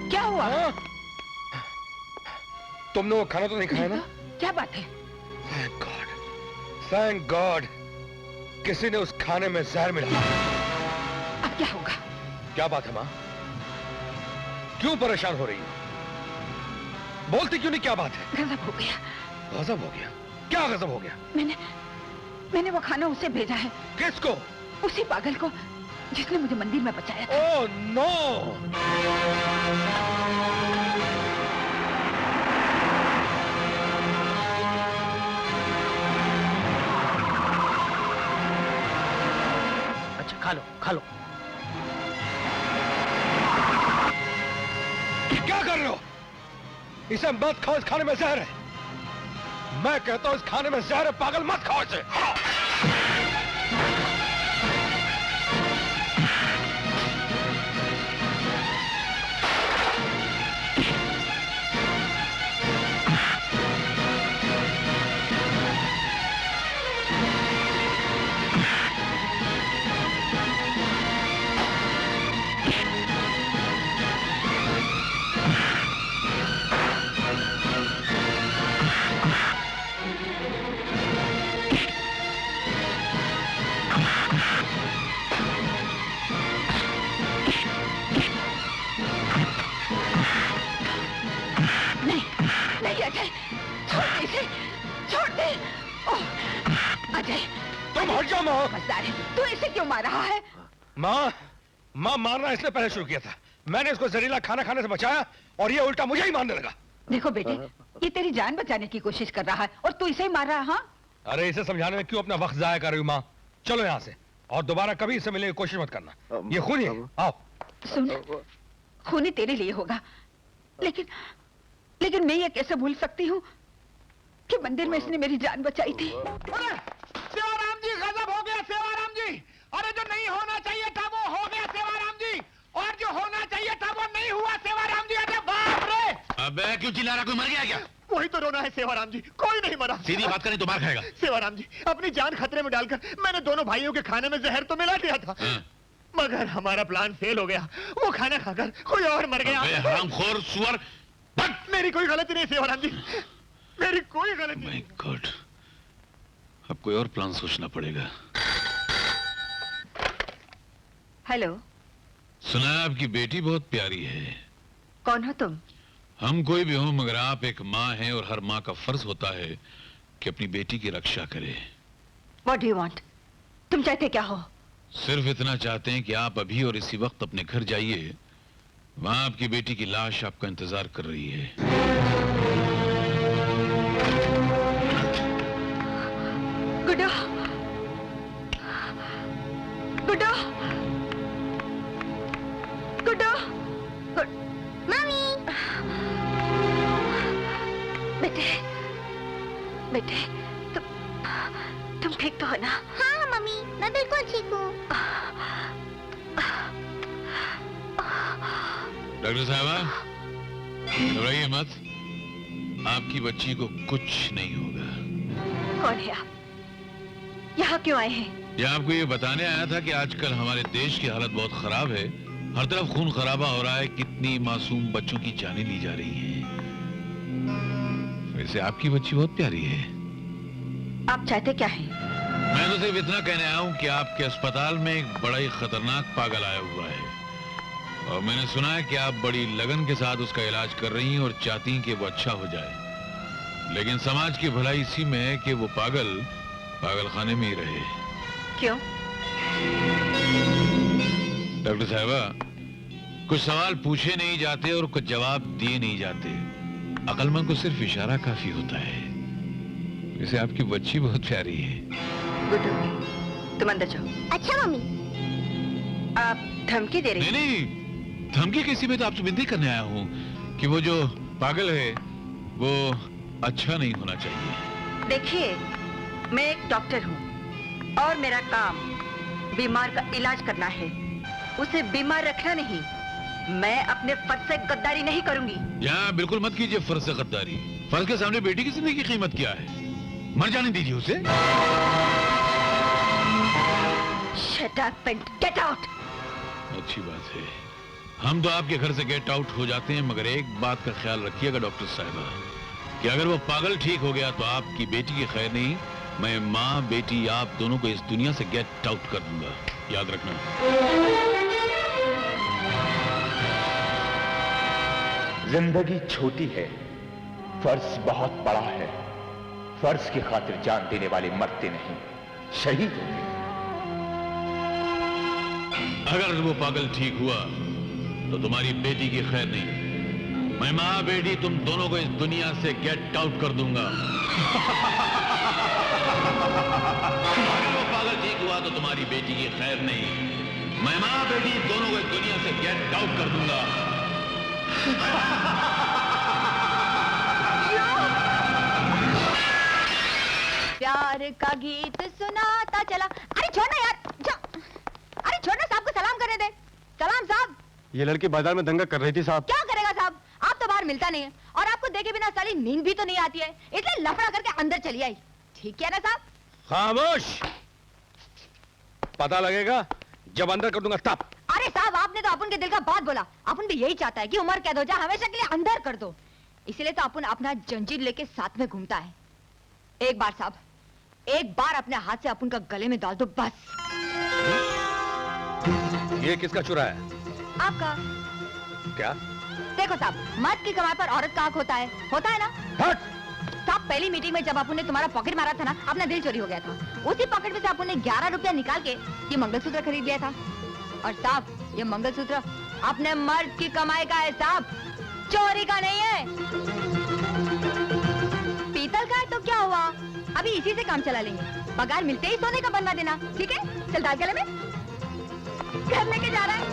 क्या हुआ? तुमने वो खाना तो नहीं खाया ना? क्या बात है? Thank God. Thank God. किसी ने उस खाने में जहर मिला। अब क्या होगा? क्या बात है माँ? क्यों परेशान हो रही है? बोलती क्यों नहीं? क्या बात है? गजब हो गया। गजब हो गया? क्या गजब हो गया? मैंने वो खाना उसे भेजा है। किसको? उसी पागल को जिसने मुझे मंदिर में बचाया था। Oh no! अच्छा, खा लो, खा लो। क्या कर रहे हो? इसे मत खाओ, इस खाने में जहर है। मैं कहता हूं इस खाने में जहर है, पागल मत खाओ इसे। अजय, छोड़ दे इसे, छोड़ दे। ओह, अजय, तुम हट जाओ माँ। समझदार है, तू इसे क्यों मार रहा है? माँ, मारना इसने पहले शुरू किया था। मैंने इसको जहरीला खाना खाने से बचाया और ये उल्टा मुझे ही मारने लगा। देखो बेटे, ये तेरी जान बचाने की कोशिश कर रहा है और तू इसे ही मार रहा है। हाँ? अरे इसे समझाने में क्यों अपना वक्त जाया कर रही हो माँ? चलो यहाँ से और दोबारा कभी इसे मिलने की कोशिश मत करना। ये खूनी है। आओ। सुन, खूनी तेरे लिए होगा, लेकिन मैं ये कैसे भूल सकती हूँ कि मंदिर में इसने मेरी जान बचाई थी। अरे सेवाराम जी, गजब हो गया सेवाराम जी। अरे जो नहीं होना चाहिए था वो हो गया सेवाराम जी, और जो होना चाहिए था वो नहीं हुआ सेवाराम जी। अरे बाप रे! अबे क्यों चिल्ला रहा? कोई मर गया क्या? वही तो रोना है सेवाराम जी, कोई नहीं मरा। सीधी बात करें तो मार खाएगा। सेवाराम जी, अपनी जान खतरे में डालकर मैंने दोनों भाइयों के खाने में जहर तो मिला दिया था, मगर हमारा प्लान फेल हो गया। वो खाना खाकर कोई और मर गया। हरामखोर सुअर! मेरी कोई गलती नहीं सेवाराम जी, मेरी कोई गलती नहीं। गॉड, अब कोई और प्लान सोचना पड़ेगा। हेलो। सुना है आपकी बेटी बहुत प्यारी है। कौन हो तुम? हम कोई भी हो, मगर आप एक माँ हैं और हर माँ का फर्ज होता है कि अपनी बेटी की रक्षा करे। What do you want? तुम चाहते क्या हो? सिर्फ इतना चाहते हैं कि आप अभी और इसी वक्त अपने घर जाइए। वहां आपकी बेटी की लाश आपका इंतजार कर रही है। गुड्डू, गुड्डू, मम्मी। बेटे, बेटे, तुम ठीक तो हो ना? हाँ मम्मी, मैं बिल्कुल ठीक हूँ। डॉक्टर साहबा, घबराइए मत, आपकी बच्ची को कुछ नहीं होगा। कौन है आप? यहाँ क्यों आए हैं? यह आपको ये बताने आया था कि आजकल हमारे देश की हालत बहुत खराब है। हर तरफ खून खराबा हो रहा है, कितनी मासूम बच्चों की जानें ली जा रही हैं। वैसे आपकी बच्ची बहुत प्यारी है। आप चाहते क्या हैं? मैं तो सिर्फ इतना कहने आया हूँ कि आपके अस्पताल में एक बड़ा ही खतरनाक पागल आया हुआ है, और मैंने सुना है कि आप बड़ी लगन के साथ उसका इलाज कर रही हैं और चाहती हैं कि वो अच्छा हो जाए। लेकिन समाज की भलाई इसी में है कि वो पागल पागलखाने में ही रहे। क्यों? डॉक्टर साहबा, कुछ सवाल पूछे नहीं जाते और कुछ जवाब दिए नहीं जाते। अक्लमंद को सिर्फ इशारा काफी होता है। वैसे आपकी बच्ची बहुत प्यारी है। गुड्डू, तुम अंदर जाओ। अच्छा मम्मी। आप धमकी दे रही? नहीं, धमकी किसी में तो आपसे विनती करने आया हूँ कि वो जो पागल है वो अच्छा नहीं होना चाहिए। देखिए, मैं एक डॉक्टर हूँ और मेरा काम बीमार का इलाज करना है, उसे बीमार रखना नहीं। मैं अपने फर्ज से गद्दारी नहीं करूंगी। यहाँ बिल्कुल मत कीजिए फर्ज से गद्दारी। फर्ज के सामने बेटी की जिंदगी की कीमत क्या है? मर जाने दीजिए उसे। Shut up and get out. अच्छी बात है, हम तो आपके घर से गेट आउट हो जाते हैं, मगर एक बात का ख्याल रखिएगा डॉक्टर साहिबा, कि अगर वो पागल ठीक हो गया तो आपकी बेटी की खैर नहीं, मैं माँ बेटी आप दोनों को इस दुनिया से गेट आउट कर दूंगा, याद रखना। जिंदगी छोटी है, फर्ज बहुत बड़ा है। फर्ज की खातिर जान देने वाले मरते नहीं, शहीद होते हैं। अगर वो पागल ठीक हुआ तो तुम्हारी बेटी की खैर नहीं, मैं माँ बेटी तुम दोनों को इस दुनिया से गेट आउट कर दूंगा। अगर वो पागल ठीक हुआ तो तुम्हारी बेटी की खैर नहीं, मैं माँ बेटी दोनों को इस दुनिया से गेट आउट कर दूंगा। प्यार का गीत सुनाता चला। अरे छोड़ना यार, अरे छोड़ना, साहब को सलाम करने दे। सलाम साहब। ये लड़की बाजार में दंगा कर रही थी साहब। क्या करेगा साहब, आप तो बाहर मिलता नहीं है और आपको देखे बिना साली नींद भी तो नहीं आती है, इसलिए लफड़ा करके अंदर चली आई। ठीक है ना साहब? खामोश, पता लगेगा जब अंदर कर दूंगा तब। अरे साहब, आपने तो अपन के दिल का बात बोला। अपन भी यही चाहता है कि उम्र कैद हो जाए, हमेशा के लिए अंदर कर दो। इसीलिए तो अपन अपना जंजीर लेके साथ में घूमता है। एक बार साहब, एक बार अपने हाथ से अपन का गले में डाल दो बस। ये किसका चुरा है? आपका। क्या? देखो साहब, मर्द की कमाई पर औरत का हक होता है ना? हट! साहब, पहली मीटिंग में जब अपन ने तुम्हारा पॉकेट मारा था ना, अपना दिल चोरी हो गया था। उसी पॉकेट में से अपन ने 11 रुपया निकाल के ये मंगलसूत्र खरीद लिया था। और साहब, ये मंगलसूत्र अपने मर्द की कमाई का है साहब, चोरी का नहीं है। पीतल का है तो क्या हुआ, अभी इसी से काम चला लेंगे। पगार मिलते ही सोने का बनवा देना, ठीक है? चल डाल गले में, घर लेके जा रहा है।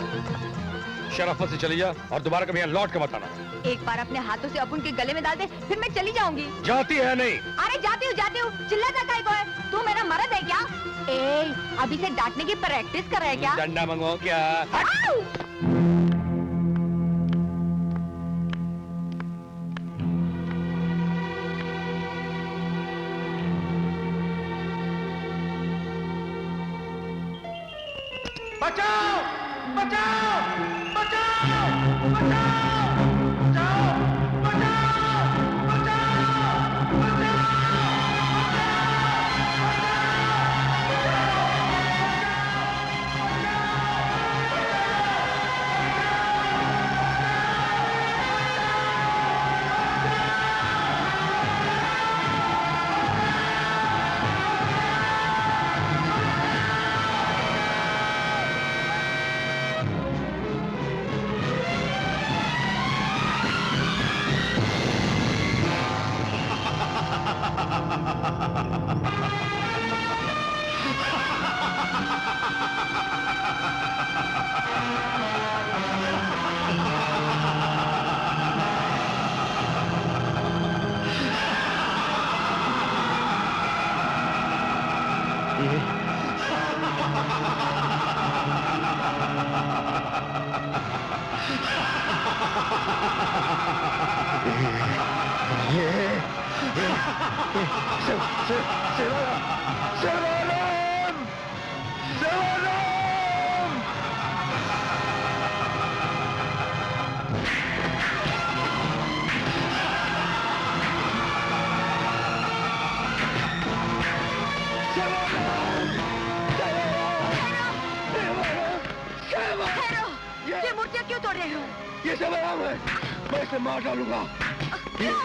शराफत से चली जा और दोबारा कभी यहाँ लौट के मत आना। एक बार अपने हाथों से अपन के गले में डाल दे, फिर मैं चली जाऊंगी। जाती है नहीं? अरे जाती हूँ, चिल्लाता काहे को है? तू मेरा मर्द है क्या? ए, अभी से डांटने की प्रैक्टिस कर रहा है क्या? डंडा मंगवाओ क्या? बचाओ! बचाओ! बचाओ! बचाओ! ये मूर्तियाँ क्यों तोड़ रहे हो? ये सेवाराम है, मैं इसे मार डालूंगा। क्यों?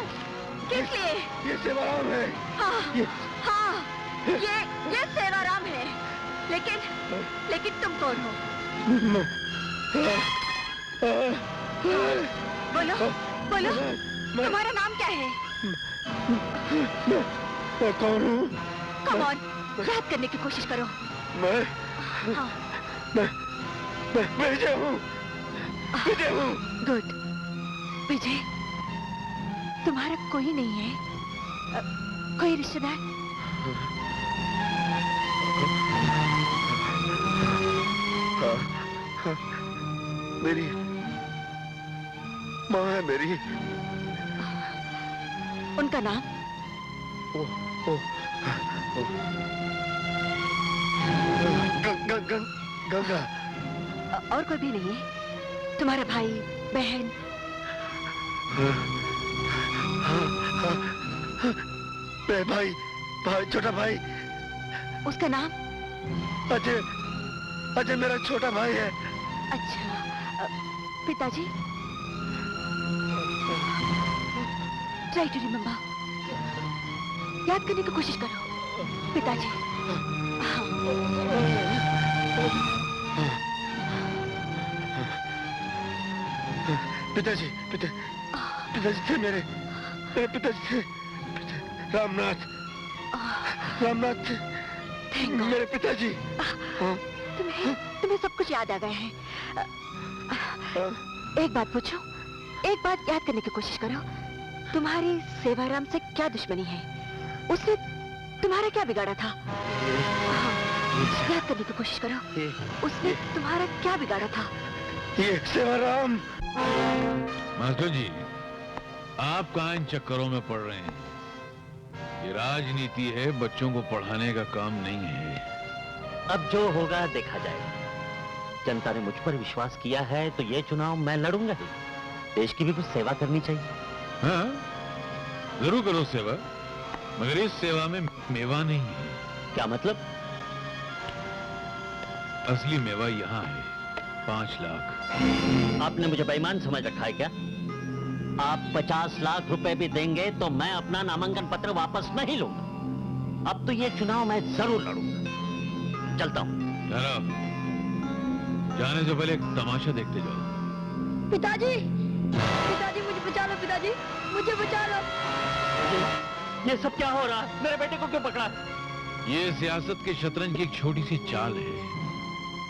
किस लिए? ये सेवाराम है। हाँ, ये सेवाराम है, लेकिन तुम कौन हो? बोलो, तुम्हारा नाम क्या है? मैं कौन हूँ? कम ऑन, याद करने की कोशिश करो। मैं हाँ। विजय हूँ। गुड। विजय, तुम्हारा कोई नहीं है? कोई रिश्तेदार? मेरी माँ है मेरी। उनका नाम? गंगा। और कोई भी नहीं है? तुम्हारा भाई, बहन? भाई, छोटा भाई। उसका नाम? अजय मेरा छोटा भाई है। अच्छा, पिताजी? ट्राई टू रिमेम्बर, याद करने की कोशिश करो। पिताजी। पिताजी थे मेरे पिताजी थे। रामनाथ थे मेरे पिताजी। तुम्हें सब कुछ याद आ गया है। एक बात पूछो, एक बात याद करने की कोशिश करो। तुम्हारी सेवाराम से क्या दुश्मनी है? उसने तुम्हारा क्या बिगाड़ा था? याद करने की कोशिश करो। उसने तुम्हारा क्या बिगाड़ा था? ये सेवाराम। मास्टर जी, आप कहाँ इन चक्करों में पड़ रहे हैं? ये राजनीति है, बच्चों को पढ़ाने का काम नहीं है। अब जो होगा देखा जाएगा। जनता ने मुझ पर विश्वास किया है तो ये चुनाव मैं लड़ूंगा ही। देश की भी कुछ सेवा करनी चाहिए। हाँ, जरूर करो सेवा, मगर इस सेवा में मेवा नहीं है। क्या मतलब? असली मेवा यहाँ है, 5 लाख। आपने मुझे बेईमान समझ रखा है क्या? आप 50 लाख रुपए भी देंगे तो मैं अपना नामांकन पत्र वापस नहीं लूंगा। अब तो ये चुनाव मैं जरूर लड़ूंगा। चलता हूँ। जाने से पहले एक तमाशा देखते जाओ। पिताजी, मुझे बचा लो। पिताजी, मुझे बचा लो। ये सब क्या हो रहा है? मेरे बेटे को क्यों पकड़ा? ये सियासत के शतरंज की एक छोटी सी चाल है।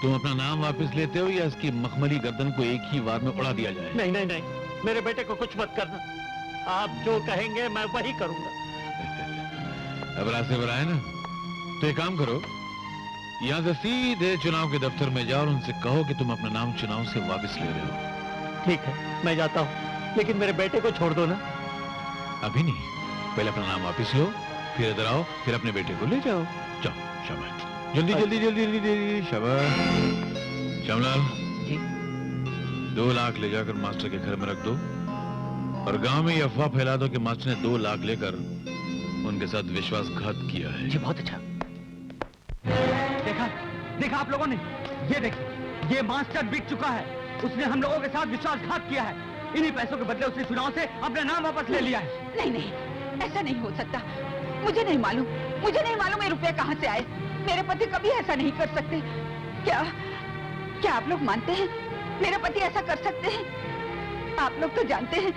तुम अपना नाम वापस लेते हो या इसकी मखमली गर्दन को एक ही वार में उड़ा दिया जाए? नहीं, मेरे बेटे को कुछ मत करना। आप जो कहेंगे मैं वही करूंगा। अब रास्ते पर आए ना, तो एक काम करो, यहाँ से सीधे चुनाव के दफ्तर में जाओ और उनसे कहो कि तुम अपना नाम चुनाव से वापस ले रहे हो। ठीक है, मैं जाता हूँ, लेकिन मेरे बेटे को छोड़ दो ना। अभी नहीं, पहले अपना नाम वापस लो, फिर इधर आओ, फिर अपने बेटे को ले जाओ। जाओ, शाबाश। जल्दी, शाबाश। श्यामलाल जी, 2 लाख ले जाकर मास्टर के घर में रख दो और गांव में ये अफवाह फैला दो कि मास्टर ने 2 लाख लेकर उनके साथ विश्वासघात किया है। जी, बहुत अच्छा। देखा आप लोगों ने? ये देखिए, ये मास्टर बिक चुका है। उसने हम लोगों के साथ विश्वासघात किया है। इन्हीं पैसों के बदले उसने चुनाव से अपना नाम वापस ले लिया है। नहीं, ऐसा नहीं हो सकता। मुझे नहीं मालूम ये रुपए कहाँ से आए। मेरे पति कभी ऐसा नहीं कर सकते। क्या आप लोग मानते हैं मेरे पति ऐसा कर सकते हैं? आप लोग तो जानते हैं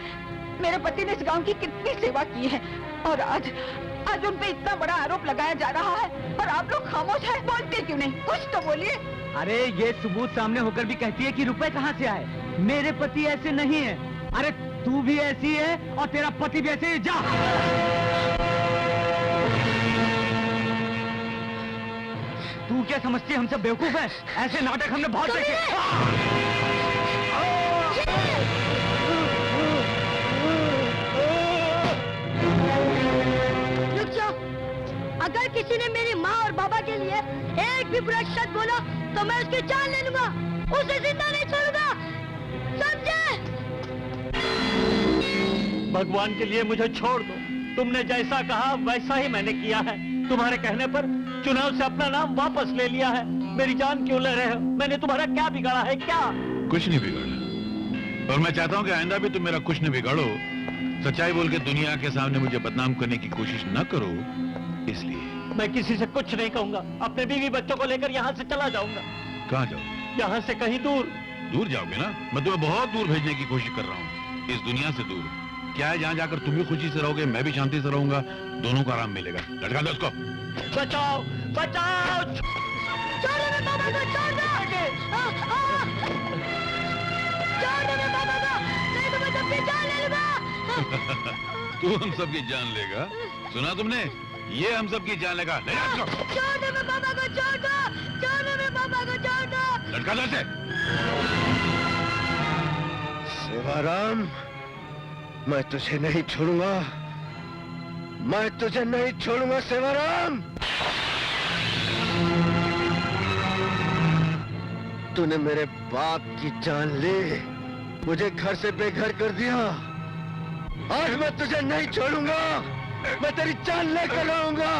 मेरे पति ने इस गांव की कितनी सेवा की है और आज उन पे इतना बड़ा आरोप लगाया जा रहा है और आप लोग खामोश हैं। बोलते क्यों नहीं? कुछ तो बोलिए। अरे ये सबूत सामने होकर भी कहती है कि रुपए कहाँ से आए। मेरे पति ऐसे नहीं है। अरे तू भी ऐसी है और तेरा पति भी ऐसे ही। जा। तू क्या समझती है हम सब बेवकूफ है? ऐसे नाटक हमने बहुत देखे। रुक भी बुरा शब्द बोला तो मैं उसकी जान ले लूंगा, उसे जिंदा नहीं छोड़ूंगा, समझे? भगवान के लिए मुझे छोड़ दो। तुमने जैसा कहा वैसा ही मैंने किया है। तुम्हारे कहने पर चुनाव से अपना नाम वापस ले लिया है। मेरी जान क्यों ले रहे हो? मैंने तुम्हारा क्या बिगाड़ा है? क्या कुछ नहीं बिगाड़ा, और मैं चाहता हूँ कि आइंदा भी तुम मेरा कुछ नहीं बिगाड़ो। सच्चाई बोल के दुनिया के सामने मुझे बदनाम करने की कोशिश न करो, इसलिए। मैं किसी से कुछ नहीं कहूंगा। अपने बीवी बच्चों को लेकर यहाँ से चला जाऊंगा। कहाँ जाओ? यहाँ से कहीं दूर। दूर जाओगे ना? मैं तुम्हें बहुत दूर भेजने की कोशिश कर रहा हूँ, इस दुनिया से दूर। क्या है, जहाँ जाकर तुम भी खुशी से रहोगे, मैं भी शांति से रहूंगा, दोनों को आराम मिलेगा। लटका दो उसको। बचाओ, बचाओ! छोड़ दो बाबा को, छोड़ दो! छोड़ दो बाबा को, नहीं तो मैं सबकी जान ले लूंगा। तू हम सबकी जान लेगा? सुना तुमने? ये हम सबकी जान लेगा। ले जा इसको। छोड़ दो बाबा को, छोड़ दो! छोड़ दो बाबा को, छोड़ दो! लटका दो इसे। सेवाराम, मैं तुझे नहीं छोड़ूंगा, मैं तुझे नहीं छोड़ूंगा सेवाराम। तूने मेरे बाप की जान ली, मुझे घर से बेघर कर दिया, आज मैं तुझे नहीं छोड़ूंगा, मैं तेरी जान लेकर आऊंगा।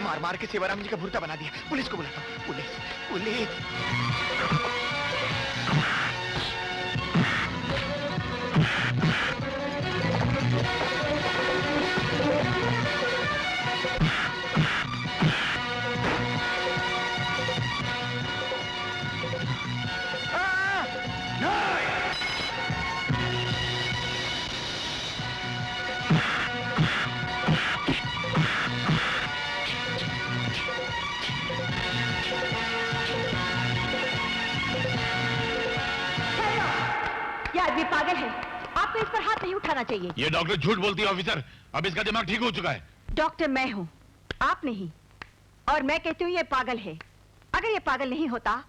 मार मार के सेवाराम जी का भुर्ता बना दिया। पुलिस को बुलाता हूँ। Police, police. ये आदमी पागल है, आपको इस पर हाथ नहीं उठाना चाहिए। ये डॉक्टर झूठ बोलती है ऑफिसर, अब इसका दिमाग ठीक हो चुका है। डॉक्टर मैं हूँ, आप नहीं, और मैं कहती हूँ ये पागल है। अगर ये पागल नहीं होता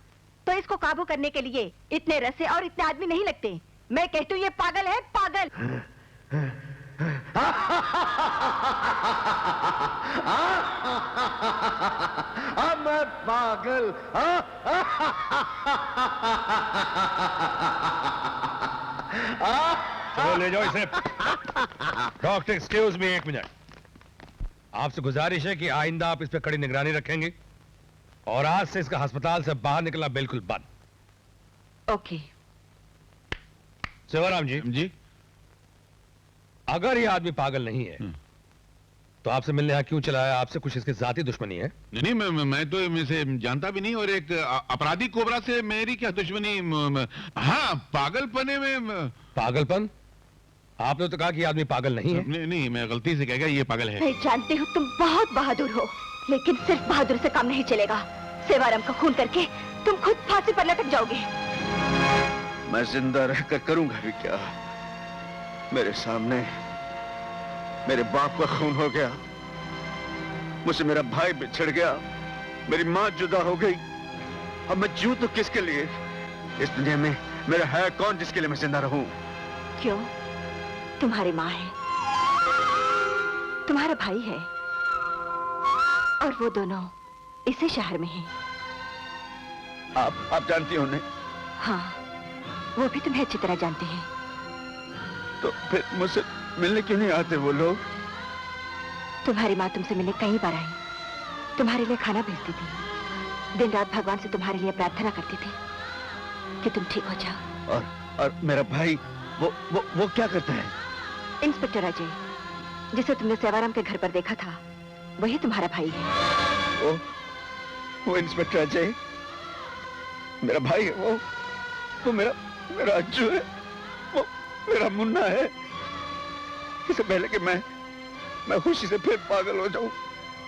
तो इसको काबू करने के लिए इतने रस्से और इतने आदमी नहीं लगते। मैं कहती हूँ ये पागल है, पागल। मैं पागल? चलो ले जाओ इसे। डॉक्टर एक्सक्यूज मी, एक मिनट। आपसे गुजारिश है कि आइंदा आप इस पे कड़ी निगरानी रखेंगे और आज से इसका अस्पताल से बाहर निकलना बिल्कुल बंद। ओके। सेवाराम जी, अगर ये आदमी पागल नहीं है तो आपसे मिलने यहाँ क्यों चला है? आपसे कुछ इसकी जाती दुश्मनी है? नहीं, मैं तो इसे जानता भी नहीं, और एक अपराधी कोबरा से मेरी क्या दुश्मनी? हाँ, पागलपने में। पागलपन? आपने तो कहा कि आदमी पागल नहीं है। नहीं, मैं गलती से कह गया ये पागल है। मैं जानती हूँ तुम बहुत बहादुर हो, लेकिन सिर्फ बहादुर से काम नहीं चलेगा। सेवाराम का खून करके तुम खुद फांसी पर लटक जाओगे। मैं जिंदा रहकर करूंगा भी क्या? मेरे सामने मेरे बाप का खून हो गया, मुझसे मेरा भाई बिछड़ गया, मेरी माँ जुदा हो गई। अब मैं जीऊं तो किसके लिए? इस दुनिया में मेरा है कौन जिसके लिए मैं जिंदा रहूं? क्यों? तुम्हारी माँ है, तुम्हारा भाई है, और वो दोनों इसी शहर में हैं। आप जानती हो उन्हें? हाँ, वो भी तुम्हें अच्छी तरह जानते हैं। तो फिर मुझसे मिलने क्यों नहीं आते वो लोग? तुम्हारी माँ तुमसे मिलने कई बार आई, तुम्हारे लिए खाना भेजती थी, दिन रात भगवान से तुम्हारे लिए प्रार्थना करती थी कि तुम ठीक हो जाओ। और मेरा भाई वो क्या करता है? इंस्पेक्टर अजय, जिसे तुमने सेवाराम के घर पर देखा था, वही तुम्हारा भाई है। वो इंस्पेक्टर अजय मेरा भाई है? वो मेरा अज्जू है, वो मेरा मुन्ना है। इससे पहले कि मैं खुशी से फिर पागल हो जाऊं,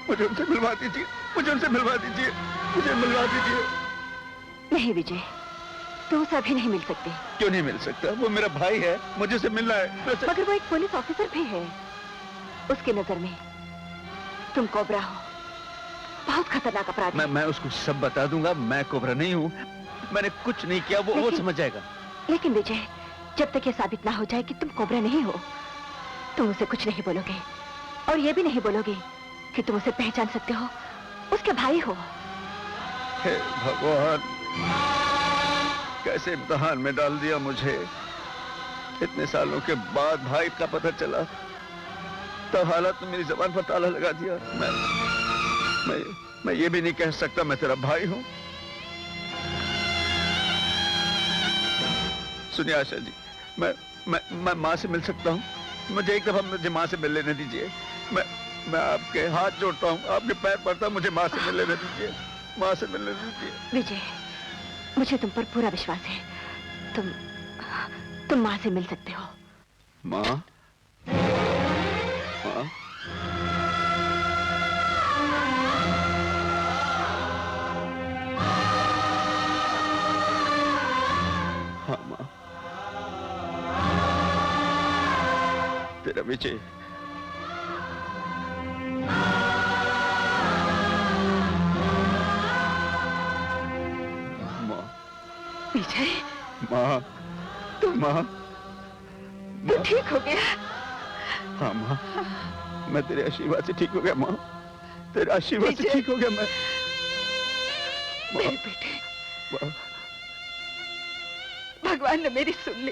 मुझे उनसे मिलवा दीजिए, मुझे उनसे मिलवा दीजिए, मुझे मिलवा दीजिए। नहीं विजय, तुम उसे अभी नहीं मिल सकते। क्यों नहीं मिल सकता? वो मेरा भाई है, मुझे उसे मिलना है। मगर वो एक पुलिस ऑफिसर भी है, उसकी नजर में तुम कोबरा हो, बहुत खतरनाक अपराधी। मैं उसको सब बता दूंगा। मैं कोबरा नहीं हूँ, मैंने कुछ नहीं किया। वो समझ जाएगा। लेकिन विजय, जब तक ये साबित ना हो जाए कि तुम कोबरा नहीं हो, तुम उसे कुछ नहीं बोलोगे और ये भी नहीं बोलोगे कि तुम उसे पहचान सकते हो, उसके भाई हो। हे भगवान, कैसे इम्तिहान में डाल दिया मुझे। इतने सालों के बाद भाई का पता चला, तब हालत में मेरी जबान पर ताला लगा दिया। मैं ये भी नहीं कह सकता मैं तेरा भाई हूं। सुनिए आशा जी, मैं माँ से मिल सकता हूँ? मुझे एक दफा मुझे माँ से मिल लेने दीजिए। मैं आपके हाथ जोड़ता हूँ, आपके पैर पड़ता हूँ, मुझे माँ से मिल लेने दीजिए। माँ से मिलने दीजिए। विजय, मुझे तुम पर पूरा विश्वास है। तुम माँ से मिल सकते हो। माँ? माँ? हाँ माँ। तेरा विजय। माँ। विजय। माँ। माँ। तू ठीक हो गया? हाँ माँ, मैं तेरे आशीर्वाद से ठीक हो गया। माँ, तेरे आशीर्वाद से ठीक हो गया मैं। मेरे बेटे, भगवान ने मेरी सुन ली।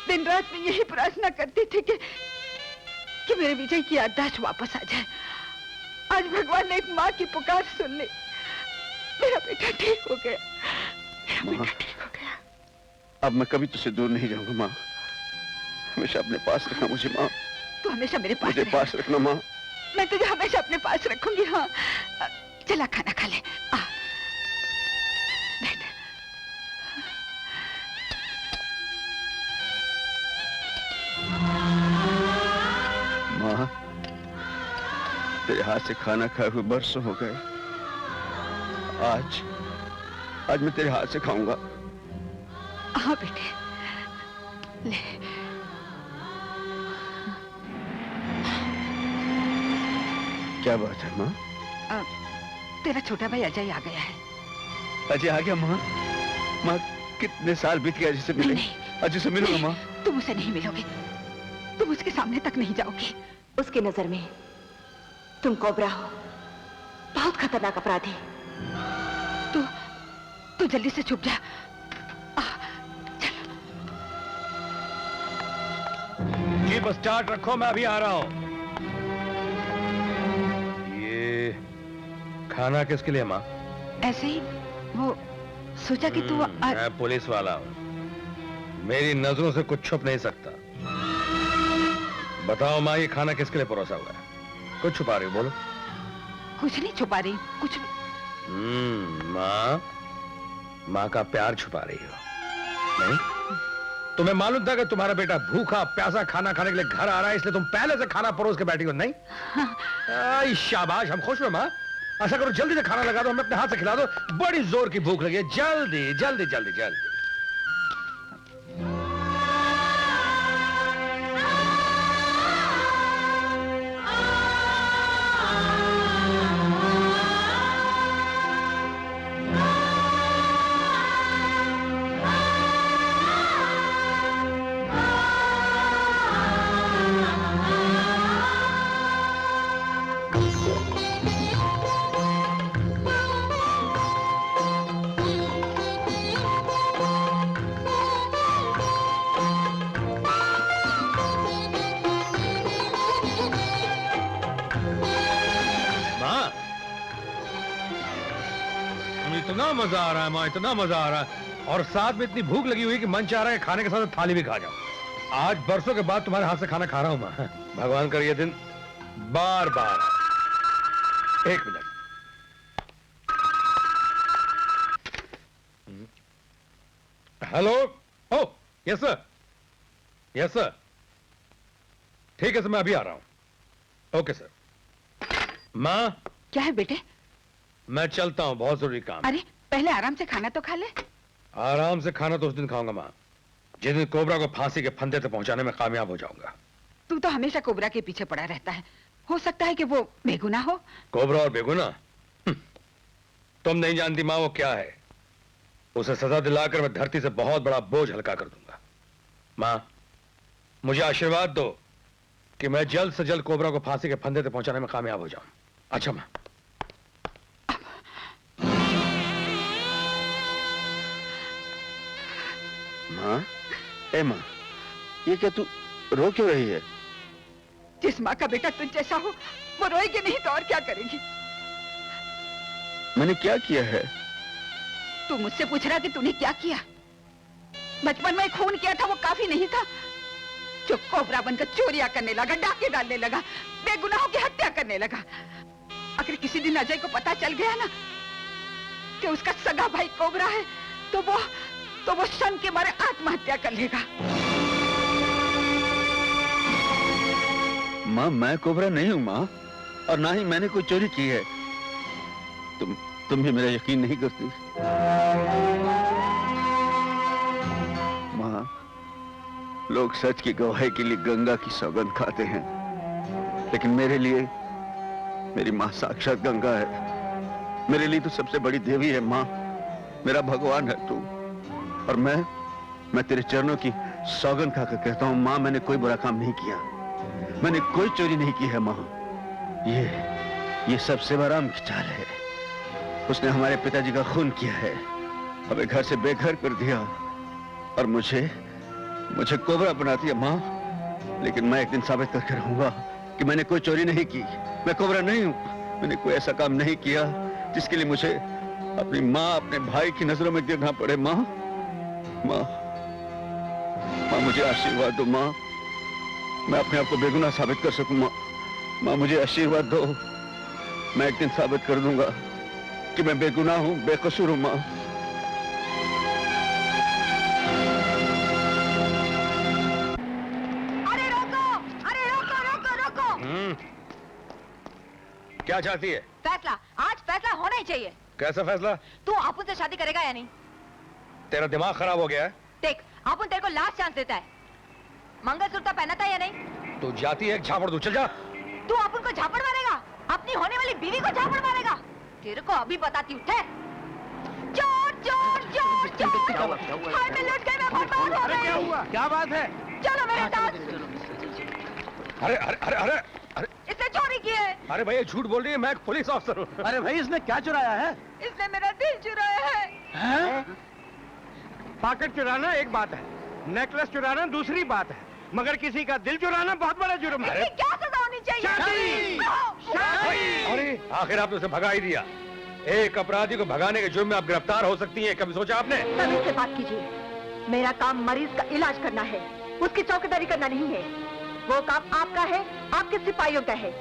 दिन रात में यही प्रार्थना करती थी कि मेरे विजय की याददाश्त वापस आ जाए। आज भगवान ने एक माँ की पुकार सुन ली। मेरा बेटा ठीक हो गया। मेरा बेटा ठीक हो गया। अब मैं कभी तुझसे दूर नहीं जाऊंगा माँ। हमेशा अपने पास रखना मुझे माँ। तू हमेशा मेरे पास मुझे पास रखना माँ। मैं तुझे हमेशा अपने पास रखूंगी। हाँ, चला खाना खा ले। आ, बैठ। माँ, तेरे हाथ से खाना खाए हुए बरसों हो गए। आज मैं तेरे हाथ से खाऊंगा। हाँ बेटे, ले। क्या बात है माँ? तेरा छोटा भाई अजय आ गया है। अजय आ गया माँ? माँ, कितने साल बीत गए अजय से मिले। अजय से मिलूंगा माँ। तुम उसे नहीं मिलोगे, तुम उसके सामने तक नहीं जाओगे। उसकी नजर में तुम कोबरा हो, बहुत खतरनाक अपराधी। तू जल्दी से छुप जा। जीप स्टार्ट रखो, मैं अभी आ रहा हूं। ये खाना किसके लिए माँ? ऐसे ही वो सोचा कि तू मैं पुलिस वाला हूं, मेरी नजरों से कुछ छुप नहीं सकता। बताओ माँ, ये खाना किसके लिए परोसा हुआ है? कुछ छुपा रही हो? बोलो। कुछ नहीं छुपा रही, कुछ भी। माँ का प्यार छुपा रही हो? नहीं, तुम्हें मालूम था कि तुम्हारा बेटा भूखा प्यासा खाना खाने के लिए घर आ रहा है, इसलिए तुम पहले से खाना परोस के बैठी हो? नहीं। शाबाश, हम खुश हो माँ। ऐसा करो, जल्दी से खाना लगा दो, हमें अपने हाथ से खिला दो। बड़ी जोर की भूख लगी है। जल्दी जल्दी जल्दी जल्दी। इतना मजा आ रहा है माँ, इतना मजा आ रहा है, और साथ में इतनी भूख लगी हुई कि मन चाह रहा है खाने के साथ थाली भी खा जाऊं। आज बरसों के बाद तुम्हारे हाथ से खाना खा रहा हूं माँ। भगवान कर ये दिन बार बार। एक मिनट। हेलो। ओ यस सर, यस सर। ठीक है सर, मैं अभी आ रहा हूं। Okay sir. माँ। क्या है बेटे? मैं चलता हूं, बहुत जरूरी काम। अरे पहले आराम से खाना तो खा ले। आराम से खाना तो उस दिन खाऊंगा माँ, जिस दिन कोबरा को फांसी के फंदे तक पहुंचाने में कामयाब हो जाऊंगा। तू तो हमेशा कोबरा के पीछे पड़ा रहता है, हो सकता है कि वो बेगुनाह हो। कोबरा और बेगुनाह तुम नहीं जानती मां वो क्या है। उसे सजा दिलाकर मैं धरती से बहुत बड़ा बोझ हल्का कर दूंगा। मां, मुझे आशीर्वाद दो कि मैं जल्द से जल्द कोबरा को फांसी के फंदे तक पहुंचाने में कामयाब हो जाऊं। अच्छा मां। मां, ए मां, ये क्या तू रो क्यों रही है? जिस माँ का बेटा तुझ जैसा हो वो रोएगी नहीं तो और क्या करेगी? मैंने क्या किया है? तू मुझसे पूछ रहा कि तूने क्या किया? बचपन में खून किया था वो काफी नहीं था, जो कोबरा बनकर चोरियां करने लगा, डाके डालने लगा, बेगुनाहों की हत्या करने लगा। अगर किसी दिन अजय को पता चल गया ना कि उसका सगा भाई कोबरा है तो वो शन के मारे आत्महत्या कर लेगा। मां, मैं कोबरा नहीं हूं मां, और ना ही मैंने कोई चोरी की है। तुम भी मेरा यकीन नहीं करती। मां, लोग सच की गवाही के लिए गंगा की सौगंध खाते हैं, लेकिन मेरे लिए मेरी मां साक्षात गंगा है। मेरे लिए तो सबसे बड़ी देवी है मां, मेरा भगवान है तू। और मैं तेरे चरणों की सौगंध खाकर कहता हूं मां, मैंने कोई बुरा काम नहीं किया, मैंने कोई चोरी नहीं की है मां। ये सब सेवाराम की चाल है। उसने हमारे पिताजी का खून किया है, हमें घर से बेघर कर दिया और मुझे कोबरा बना दिया मां। लेकिन मैं एक दिन साबित करके रहूंगा कि मैंने कोई चोरी नहीं की, मैं कोबरा नहीं हूं। मैंने कोई ऐसा काम नहीं किया जिसके लिए मुझे अपनी मां, अपने भाई की नजरों में गिरना पड़े। मां, मुझे आशीर्वाद दो मां, मैं अपने आप को बेगुनाह साबित कर सकूं। मां, मुझे आशीर्वाद दो, मैं एक दिन साबित कर दूंगा कि मैं बेगुनाह हूं, बेकसूर हूं मां। अरे रोको, अरे रोको रोको रोको। क्या चाहती है? फैसला, आज फैसला होना ही चाहिए। कैसा फैसला? तू आपुन से शादी करेगा या नहीं? तेरा दिमाग खराब हो गया है? देख, आपुन तेरे को लास्ट चांस देता है। मंगलसूत्र पहना था या नहीं? तू जाती है, झापड़ दूं, चल जा। तू आपुन को झापड़ मारेगा? अपनी होने वाली बीवी को झापड़ मारेगा? तेरे को अभी बताती हूँ। ठहर। चोर चोर चोर चोर, हाय मैं लुट गई, मैं बर्बाद हो गई। क्या हुआ? क्या बात है? चलो मेरे साथ। अरे अरे अरे अरे अरे, इसने चोरी की है। अरे भैया झूठ बोल रही है, मैं एक पुलिस ऑफिसर हूँ। अरे भाई, इसने क्या चुराया है? इसने मेरा दिल चुराया है। पॉकेट चुराना एक बात है, नेकलेस चुराना दूसरी बात है, मगर किसी का दिल चुराना बहुत बड़ा जुर्म है। इसकी क्या सजा होनी चाहिए? अरे आखिर आपने उसे भगा ही दिया। एक अपराधी को भगाने के जुर्म में आप गिरफ्तार हो सकती हैं, कभी सोचा आपने? तमीज से बात कीजिए। मेरा काम मरीज का इलाज करना है, उसकी चौकीदारी करना नहीं है। वो काम आपका है, आपके सिपाहियों का है।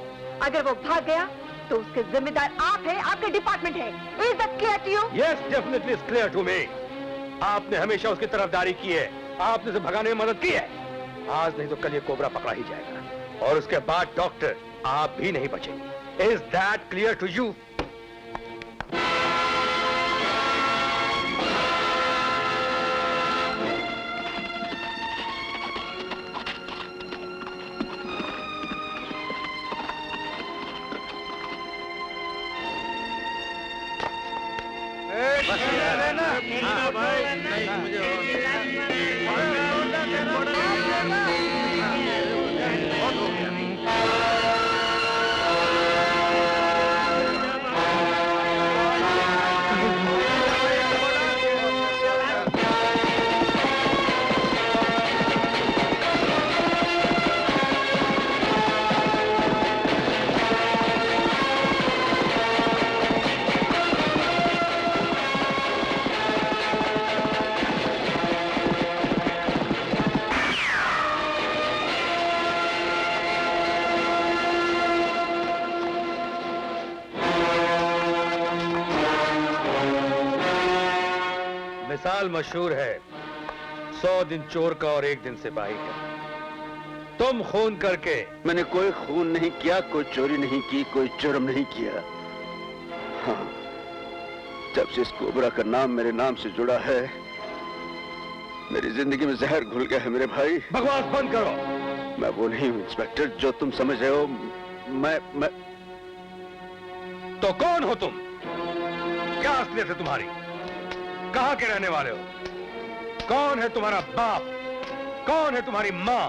अगर वो भाग गया तो उसके जिम्मेदार आप हैं, आपके डिपार्टमेंट है। Is that clear to you? Yes, definitely it's clear to me. आपने हमेशा उसकी तरफदारी की है, आपने उसे भगाने में मदद की है। आज नहीं तो कल ये कोबरा पकड़ा ही जाएगा, और उसके बाद डॉक्टर आप भी नहीं बचेंगे। Is that clear to you? मिसाल मशहूर है, 100 दिन चोर का और 1 दिन सिपाही का। तुम खून करके। मैंने कोई खून नहीं किया, कोई चोरी नहीं की, कोई जुर्म नहीं किया। हाँ, जब से इस कोबरा का नाम मेरे नाम से जुड़ा है, मेरी जिंदगी में जहर घुल गया है मेरे भाई। बकवास बंद करो। मैं वो नहीं हूँ इंस्पेक्टर जो तुम समझ रहे हो। मैं तो कौन हो तुम? क्या असलियत है तुम्हारी? कहां के रहने वाले हो? कौन है तुम्हारा बाप? कौन है तुम्हारी माँ?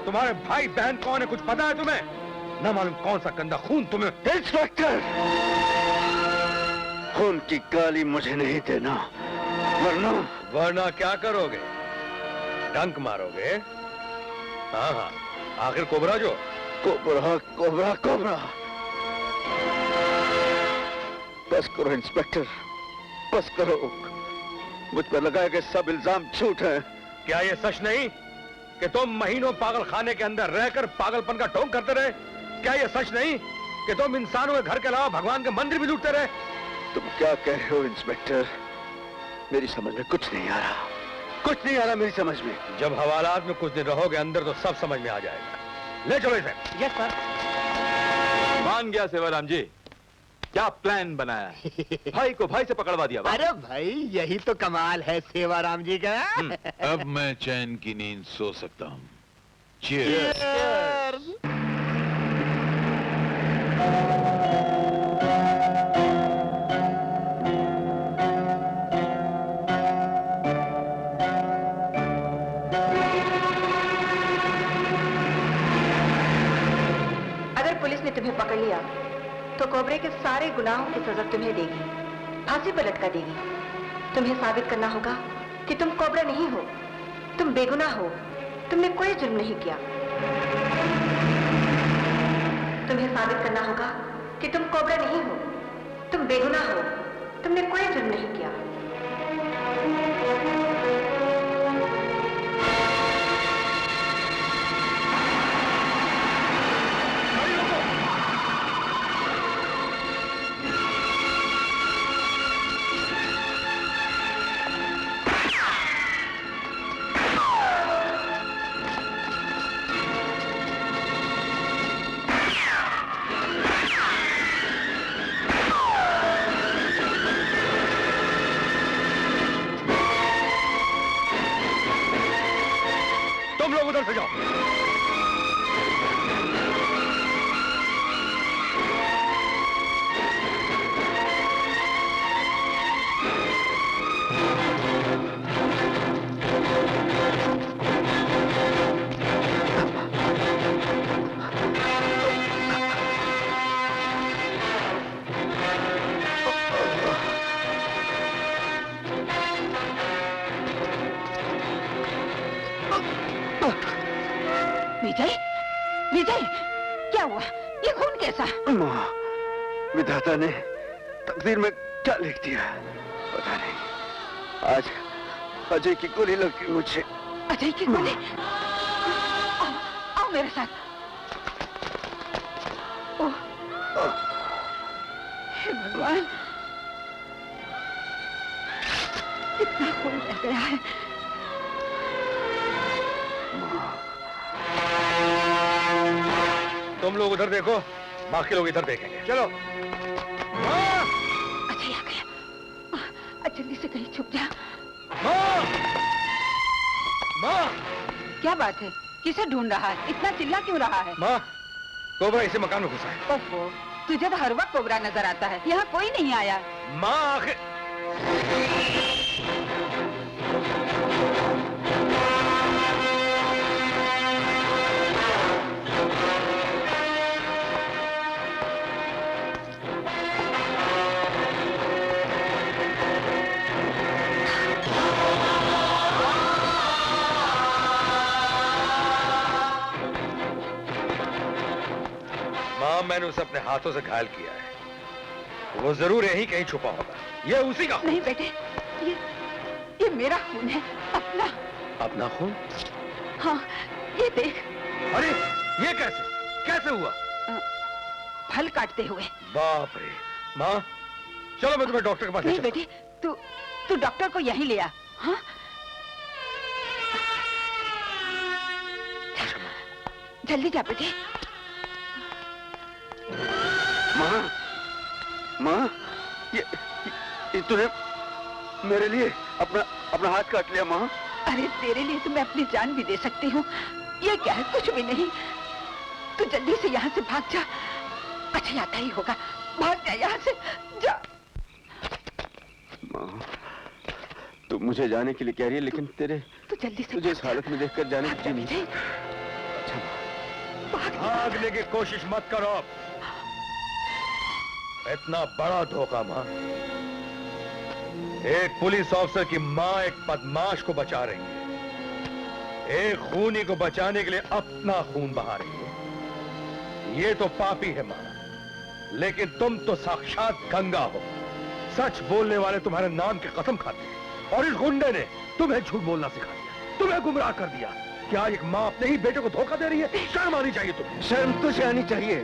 तुम्हारे भाई बहन कौन है? कुछ पता है तुम्हें? न मालूम कौन सा गंदा खून तुम्हें। इंस्पेक्टर, खून की गाली मुझे नहीं देना, वरना क्या करोगे? डंक मारोगे? हाँ हाँ, आखिर कोबरा जो। Cobra cobra cobra. बस करो इंस्पेक्टर, बस करो। मुझ पर लगाए गए सब इल्जाम झूठ हैं। क्या ये सच नहीं कि तुम महीनों पागल खाने के अंदर रहकर पागलपन का ढोंग करते रहे? क्या ये सच नहीं कि तुम इंसानों के घर के अलावा भगवान के मंदिर भी लूटते रहे? तुम क्या कह रहे हो इंस्पेक्टर? मेरी समझ में कुछ नहीं आ रहा, कुछ नहीं आ रहा मेरी समझ में। जब हवालात में कुछ दिन रहोगे अंदर तो सब समझ में आ जाएगा। ले चलो इसे। Yes sir. मान गया सेवाराम जी, क्या प्लान बनाया? भाई को भाई से पकड़वा दिया। अरे भाई, यही तो कमाल है सेवाराम जी का। अब मैं चैन की नींद सो सकता हूँ। Cheers. अगर पुलिस ने तुम्हें पकड़ लिया तो कोबरे के सारे गुनाहों की सजा तुम्हें देगी, फांसी पर लटका देगी। तुम्हें साबित करना होगा कि तुम कोबरा नहीं हो, तुम बेगुनाह हो, तुमने कोई जुर्म नहीं किया। तुम्हें साबित करना होगा कि तुम कोबरा नहीं हो, तुम बेगुनाह हो, तुमने कोई जुर्म नहीं किया। उधर से जाओ। विजय, विजय, क्या हुआ? ये खून कैसा? माँ, विधाता ने तकदीर में क्या लिख दिया पता नहीं। आज अजय की गोली लगी मुझे। अजय की गोली? आओ मेरे साथ। ओह, हे भगवान, इतना खून बह गया है। तुम लोग उधर देखो, बाकी लोग इधर देखेंगे। चलो। अजय आ गया। जल्दी से कहीं छुप जा। माँ! क्या बात है? किसे ढूंढ रहा है? इतना चिल्ला क्यों रहा है? माँ, कोबरा इसे मकान में घुसा है। ओहो, तुझे तो हर वक्त कोबरा नजर आता है। यहाँ कोई नहीं आया। माँ आखिर मैंने उसे अपने हाथों से घायल किया है। वो जरूर यहीं कहीं छुपा होगा। ये उसी का खून। नहीं बेटे, ये मेरा खून है, अपना। अपना खून? हाँ, ये देख। अरे, ये कैसे हुआ? फल काटते हुए। बाप रे। माँ, चलो मैं तुम्हें डॉक्टर के पास ले नहीं बेटे, तू डॉक्टर को यहीं ले आ। हाँ? जल्दी जा बेटे। माँ, ये तूने मेरे लिए अपना हाथ काट लिया माँ। अरे तेरे लिए तो मैं अपनी जान भी दे सकती हूँ। ये क्या है? कुछ भी नहीं। तू जल्दी से यहाँ से भाग जा। अच्छा आता ही होगा। भाग जा यहाँ से, जा। माँ, तू मुझे जाने के लिए कह रही है, लेकिन तू जल्दी से तुझे इस हालत में देखकर जाने की जी नहीं। भागने की कोशिश मत करो। इतना बड़ा धोखा मां। एक पुलिस ऑफिसर की मां एक बदमाश को बचा रही है, एक खूनी को बचाने के लिए अपना खून बहा रही है। ये तो पापी है मां, लेकिन तुम तो साक्षात गंगा हो। सच बोलने वाले तुम्हारे नाम की कसम खाते हैं, और इस गुंडे ने तुम्हें झूठ बोलना सिखा दिया, तुम्हें गुमराह कर दिया। क्या एक माँ अपने ही बेटे को धोखा दे रही है? शर्म आनी चाहिए तुम्हें। शर्म तुझे आनी चाहिए,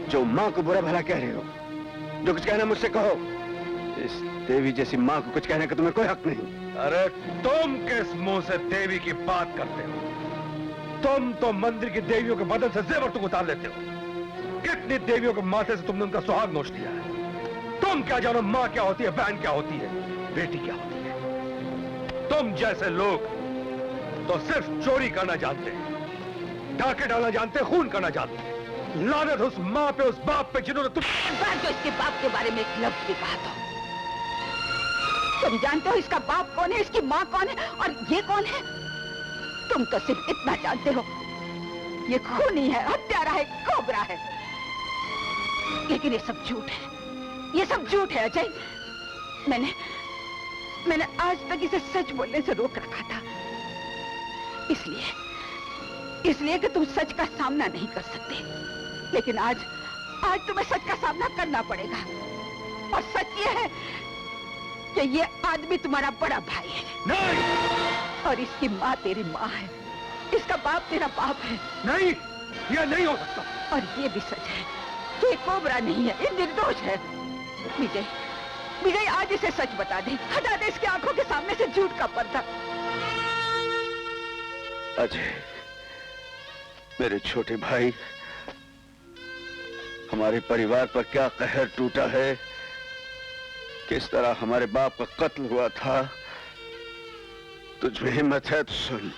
जो माँ को बुरा भला कह रहे हो। जो कुछ कहना मुझसे कहो। इस देवी जैसी माँ को कुछ कहने का तुम्हें कोई हक नहीं। अरे तुम किस मुंह से देवी की बात करते हो? तुम तो मंदिर की देवियों के बदन से जेवर तुम उतार लेते हो। कितनी देवियों के माथे से तुमने उनका सुहाग नोच लिया है। तुम क्या जानो माँ क्या होती है, बहन क्या होती है, बेटी क्या होती है। तुम जैसे लोग तो सिर्फ चोरी करना जानते हैं, डाके डालना जानते हैं, खून करना जानते हैं। लानत उस माँ पे, उस बाप पे जिन्होंने तुम जो इसके बाप के बारे में एक लफ्ज भी कहा था। तुम जानते हो इसका बाप कौन है, इसकी माँ कौन है, और ये कौन है? तुम तो सिर्फ इतना जानते हो, ये खूनी है, हत्यारा है, कोबरा है। लेकिन ये सब झूठ है, ये सब झूठ है अजय। मैंने आज तक इसे सच बोलने से रोक रखा था, इसलिए कि तुम सच का सामना नहीं कर सकते। लेकिन आज तुम्हें सच का सामना करना पड़ेगा। और सच ये है कि ये आदमी तुम्हारा बड़ा भाई है। नहीं! और इसकी माँ तेरी माँ है, इसका बाप तेरा बाप है। नहीं, यह नहीं हो सकता। और ये भी सच है कि कोबरा नहीं है, ये निर्दोष है। विजय आज इसे सच बता दे, हटा दे इसकी आंखों के सामने से झूठ का पर्दा। अजय, मेरे छोटे भाई, हमारे परिवार पर क्या कहर टूटा है, किस तरह हमारे बाप का कत्ल हुआ था। तुझ में हिम्मत है तो सुन।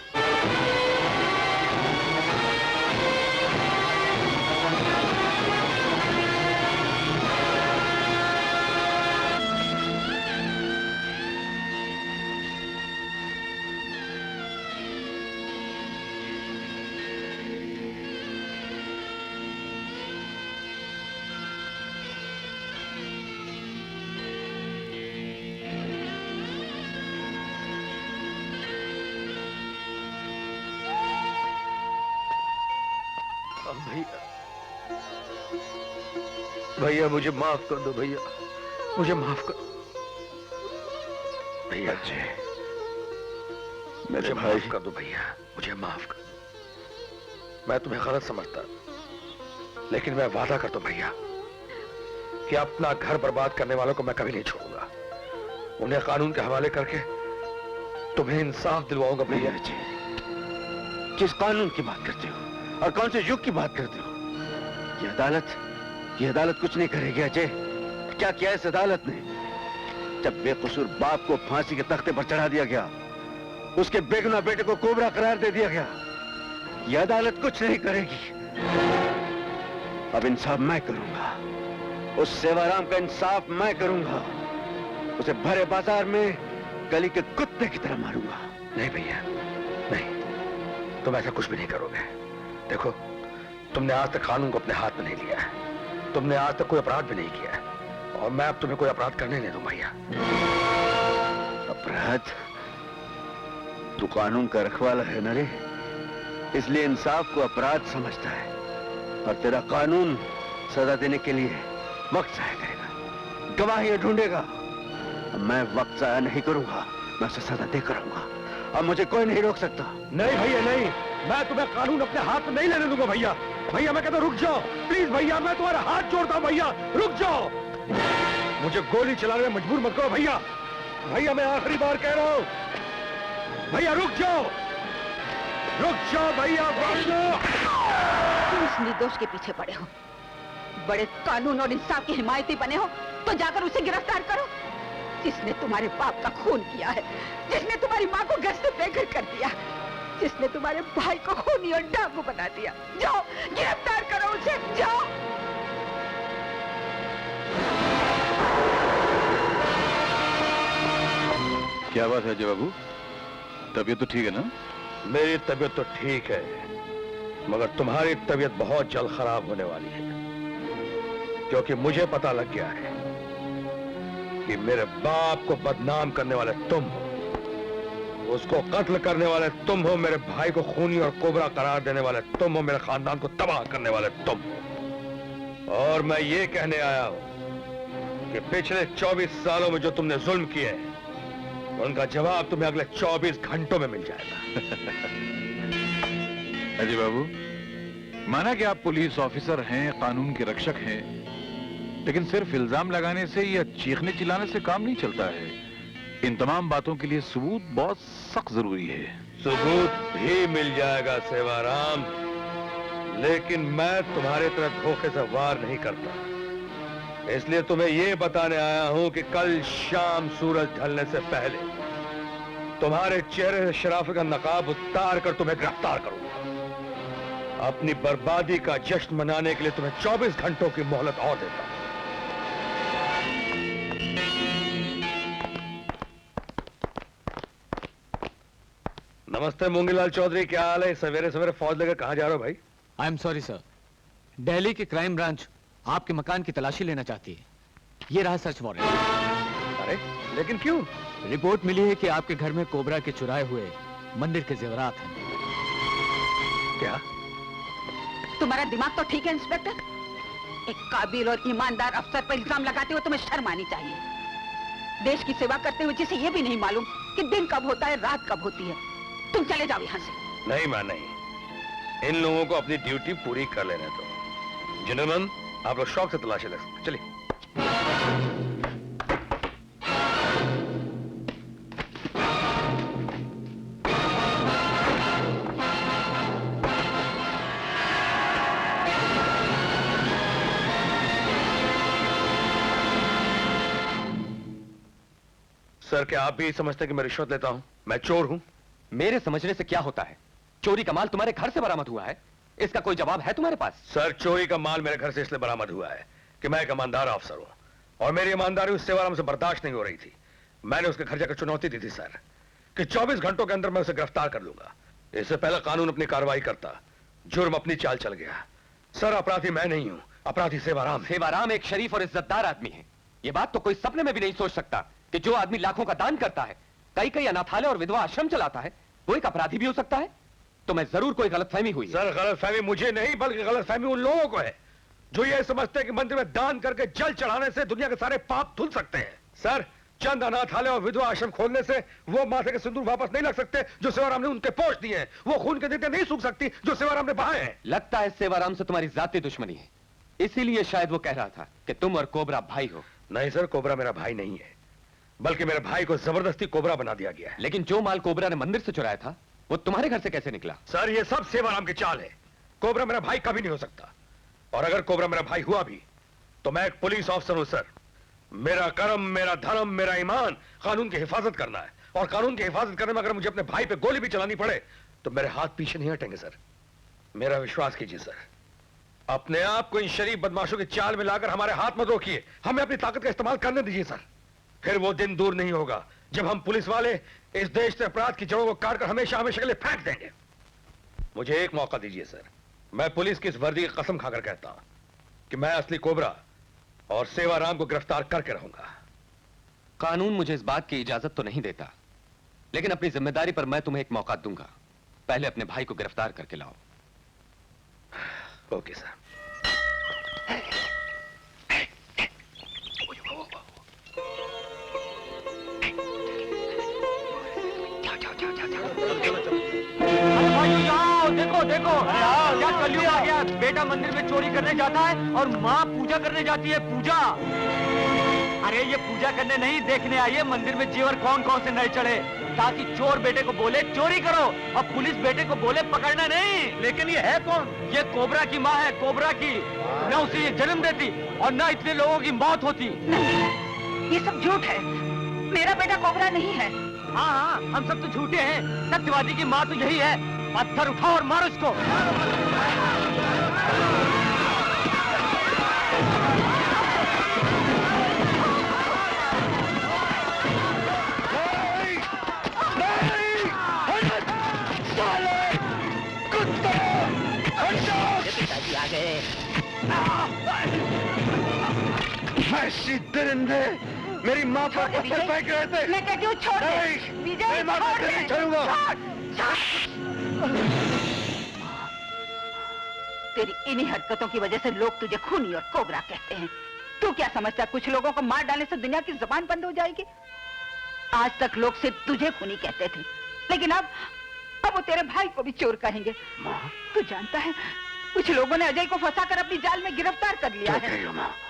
भैया मुझे माफ कर दो भैया, मुझे माफ कर। भैया जी, मुझे माफ कर दो भैया, मुझे माफ कर। मैं तुम्हें गलत समझता, लेकिन मैं वादा करता हूं भैया कि अपना घर बर्बाद करने वालों को मैं कभी नहीं छोड़ूंगा। उन्हें कानून के हवाले करके तुम्हें इंसाफ दिलवाऊंगा भैया जी। किस कानून की बात करते हो और कौन से युग की बात करते हो? ये अदालत कुछ नहीं करेगी अजय। क्या किया इस अदालत ने? जब बेकसूर बाप को फांसी के तख्ते पर चढ़ा दिया गया, उसके बेगुनाह बेटे को कोबरा करार दे दिया गया। यह अदालत कुछ नहीं करेगी। अब इंसाफ मैं करूंगा, उस सेवाराम का इंसाफ मैं करूंगा। उसे भरे बाजार में गली के कुत्ते की तरह मारूंगा। नहीं भैया, नहीं, तुम ऐसा कुछ भी नहीं करोगे। देखो, तुमने आज तक कानून को अपने हाथ में नहीं लिया है, तुमने आज तक कोई अपराध भी नहीं किया है, और मैं अब तुम्हें कोई अपराध करने नहीं दूं भैया। अपराध? तू कानून का रखवाला है ना रे, इसलिए इंसाफ को अपराध समझता है, और तेरा कानून सजा देने के लिए वक्त जाया करेगा, गवाहियां ढूंढेगा। मैं वक्त जाया नहीं करूंगा, मैं उसे सजा देकर रहूंगा। अब मुझे कोई नहीं रोक सकता। नहीं भैया नहीं, मैं तुम्हें कानून अपने हाथ में नहीं लेने दूंगा भैया। भैया मैं कहता हूं रुक जाओ प्लीज भैया, मैं तुम्हारा हाथ जोड़ता हूं भैया, रुक जाओ। मुझे गोली चलाने में मजबूर मत करो भैया। भैया मैं आखिरी बार कह रहा हूं, भैया रुक जाओ भैया। तुम इस निर्दोष के पीछे पड़े हो, बड़े कानून और इंसाफ की हिमायती बने हो, तो जाकर उसे गिरफ्तार करो जिसने तुम्हारे बाप का खून किया है, जिसने तुम्हारी माँ को घर से बेघर कर दिया, जिसने तुम्हारे भाई को खूनी और डाकू बना दिया। जाओ गिरफ्तार करो उसे, जाओ। क्या बात है अजय बाबू, तबीयत तो ठीक है ना? मेरी तबीयत तो ठीक है, मगर तुम्हारी तबीयत बहुत जल्द खराब होने वाली है, क्योंकि मुझे पता लग गया है कि मेरे बाप को बदनाम करने वाले तुम हो, उसको कत्ल करने वाले तुम हो, मेरे भाई को खूनी और कोबरा करार देने वाले तुम हो, मेरे खानदान को तबाह करने वाले तुम हो। और मैं ये कहने आया हूं कि पिछले 24 सालों में जो तुमने जुल्म किए उनका जवाब तुम्हें अगले 24 घंटों में मिल जाएगा। अजय बाबू, माना कि आप पुलिस ऑफिसर हैं, कानून के रक्षक हैं, लेकिन सिर्फ इल्जाम लगाने से या चीखने चिल्लाने से काम नहीं चलता है। इन तमाम बातों के लिए सबूत बहुत सख्त जरूरी है। सबूत भी मिल जाएगा सेवाराम, लेकिन मैं तुम्हारे तरह धोखे से वार नहीं करता, इसलिए तुम्हें यह बताने आया हूं कि कल शाम सूरज ढलने से पहले तुम्हारे चेहरे से शराफत का नकाब उतार कर तुम्हें गिरफ्तार करूंगा। अपनी बर्बादी का जश्न मनाने के लिए तुम्हें 24 घंटों की मोहलत और देता हूं। नमस्ते मूंगीलाल चौधरी, क्या हाल है? सवेरे सवेरे फौज लेकर कहां जा रहे हो भाई? I am sorry sir, Delhi की क्राइम ब्रांच आपके मकान की तलाशी लेना चाहती है। ये रहा सर्च वारंट। अरे लेकिन क्यों? रिपोर्ट मिली है कि आपके घर में कोबरा के चुराए हुए मंदिर के जेवरात हैं। क्या? तुम्हारा दिमाग तो ठीक है इंस्पेक्टर? एक काबिल और ईमानदार अफसर पर इल्जाम लगाते हो, तुम्हें शर्म आनी चाहिए। देश की सेवा करते हुए जिसे ये भी नहीं मालूम कि दिन कब होता है, रात कब होती है। तुम चले जाओ यहाँ से। नहीं मां नहीं, इन लोगों को अपनी ड्यूटी पूरी कर लेने दो। जेंटलमैन, आप लोग शौक से तलाशी ले सकते, चलिए। सर, क्या आप भी समझते हैं कि मैं रिश्वत लेता हूं? मैं चोर हूं? मेरे समझने से क्या होता है? चोरी का माल तुम्हारे घर से बरामद हुआ है, इसका कोई जवाब है तुम्हारे पास? सर, चोरी का माल मेरे घर से इसलिए बरामद हुआ है कि मैं एक ईमानदार अफसर हूं, और मेरी ईमानदारी उस सेवाराम से बर्दाश्त नहीं हो रही थी। मैंने उसके घर जाकर चुनौती दी थी सर कि 24 घंटों के अंदर मैं उसे गिरफ्तार कर लूंगा। इससे पहले कानून अपनी कार्रवाई करता, जुर्म अपनी चाल चल गया। सर, अपराधी मैं नहीं हूं, अपराधी सेवाराम। सेवाराम एक शरीफ और इज्जतदार आदमी है। यह बात तो कोई सपने में भी नहीं सोच सकता कि जो आदमी लाखों का दान करता है, कई कई अनाथालय और विधवा आश्रम चलाता है, वो एक अपराधी भी हो सकता है। तो मैं जरूर कोई गलतफहमी हुई है। सर, गलतफहमी मुझे नहीं, बल्कि गलतफहमी उन लोगों को है जो ये समझते हैं कि मंदिर में दान करके जल चढ़ाने से दुनिया के सारे पाप धुल सकते हैं। सर, चंद अनाथालय और विधवा आश्रम खोलने से वो माथे के सिंदूर वापस नहीं लग सकते जो सेवाराम ने उनके पोष दिए हैं। वो खून के देते नहीं सूख सकती जो सेवाराम ने बहाए हैं। लगता है सेवाराम से तुम्हारी जाती दुश्मनी है, इसीलिए शायद वो कह रहा था कि तुम और कोबरा भाई हो। नहीं सर, कोबरा मेरा भाई नहीं है, बल्कि मेरे भाई को जबरदस्ती कोबरा बना दिया गया है। लेकिन जो माल कोबरा ने मंदिर से चुराया था वो तुम्हारे घर से कैसे निकला? सर, ये सब सेवाराम की चाल है। कोबरा मेरा भाई कभी नहीं हो सकता, और अगर कोबरा मेरा भाई हुआ भी तो मैं एक पुलिस ऑफिसर हूं सर। मेरा कर्म, मेरा धर्म, मेरा ईमान कानून की हिफाजत करना है, और कानून की हिफाजत करने में अगर मुझे अपने भाई पे गोली भी चलानी पड़े तो मेरे हाथ पीछे नहीं हटेंगे सर। मेरा विश्वास कीजिए सर, अपने आप को इन शरीफ बदमाशों की चाल में लाकर हमारे हाथ मत रोकिए, हमें अपनी ताकत का इस्तेमाल करने दीजिए सर। फिर वो दिन दूर नहीं होगा जब हम पुलिस वाले इस देश से अपराध की जड़ों को काटकर हमेशा हमेशा के लिए फेंक देंगे। मुझे एक मौका दीजिए सर, मैं पुलिस की इस वर्दी की कसम खाकर कहता हूं कि मैं असली कोबरा और सेवाराम को गिरफ्तार करके रहूंगा। कानून मुझे इस बात की इजाजत तो नहीं देता, लेकिन अपनी जिम्मेदारी पर मैं तुम्हें एक मौका दूंगा। पहले अपने भाई को गिरफ्तार करके लाओ। Okay sir. देखो देखो क्या कलयुग आ गया। बेटा मंदिर में चोरी करने जाता है और माँ पूजा करने जाती है। पूजा, अरे ये पूजा करने नहीं, देखने आई है मंदिर में जेवर कौन कौन से नए चढ़े, ताकि चोर बेटे को बोले चोरी करो और पुलिस बेटे को बोले पकड़ना नहीं। लेकिन ये है कौन? ये कोबरा की माँ है, कोबरा की। न उसे ये जन्म देती और न इतने लोगों की मौत होती। नहीं, ये सब झूठ है। मेरा बेटा कोबरा नहीं है। हाँ हाँ, हम सब तो झूठे हैं। सत्यवादी की माँ तो यही है। पत्थर उठाओ और मारो इसको। ऐसी दरिंदे मेरी माँ पर पत्थर फेंक रहे थे। मैं कहती हूँ छोड़ दे। विजय, मैं माँ छोड़ को दे। नहीं छोड़ूंगा। तेरी इन्हीं हरकतों की वजह से लोग तुझे खूनी और कोबरा कहते हैं। तू क्या समझता है कुछ लोगों को मार डालने से दुनिया की जुबान बंद हो जाएगी? आज तक लोग सिर्फ तुझे खूनी कहते थे, लेकिन अब वो तेरे भाई को भी चोर कहेंगे। तू जानता है कुछ लोगों ने अजय को फंसाकर अपनी जाल में गिरफ्तार कर लिया है।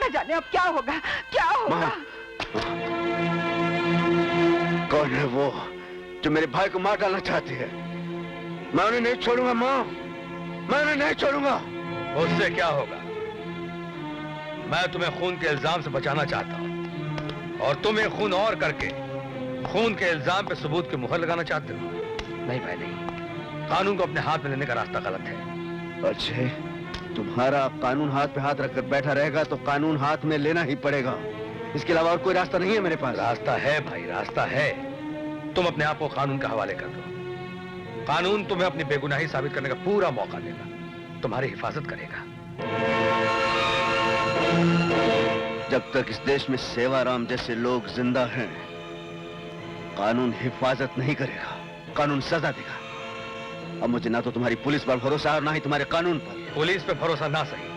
न जाने अब क्या होगा, क्या होगा। कौन है वो जो मेरे भाई को मार डालना चाहती है? मैं उन्हें नहीं छोड़ूंगा माँ, मैं उन्हें नहीं छोड़ूंगा। उससे क्या होगा? मैं तुम्हें खून के इल्जाम से बचाना चाहता हूँ और तुम एक खून और करके खून के इल्जाम पे सबूत की मुहर लगाना चाहते हो। नहीं भाई नहीं, कानून को अपने हाथ में लेने का रास्ता गलत है। अजय, तुम्हारा कानून हाथ पे हाथ रखकर बैठा रहेगा तो कानून हाथ में लेना ही पड़ेगा। इसके अलावा और कोई रास्ता नहीं है मेरे पास। रास्ता है भाई, रास्ता है। तुम अपने आप को कानून के हवाले कर दो। कानून तुम्हें अपनी बेगुनाही साबित करने का पूरा मौका देगा, तुम्हारी हिफाजत करेगा। जब तक इस देश में सेवाराम जैसे लोग जिंदा हैं, कानून हिफाजत नहीं करेगा, कानून सजा देगा। अब मुझे ना तो तुम्हारी पुलिस पर भरोसा है और ना ही तुम्हारे कानून पर। पुलिस पे भरोसा ना सही,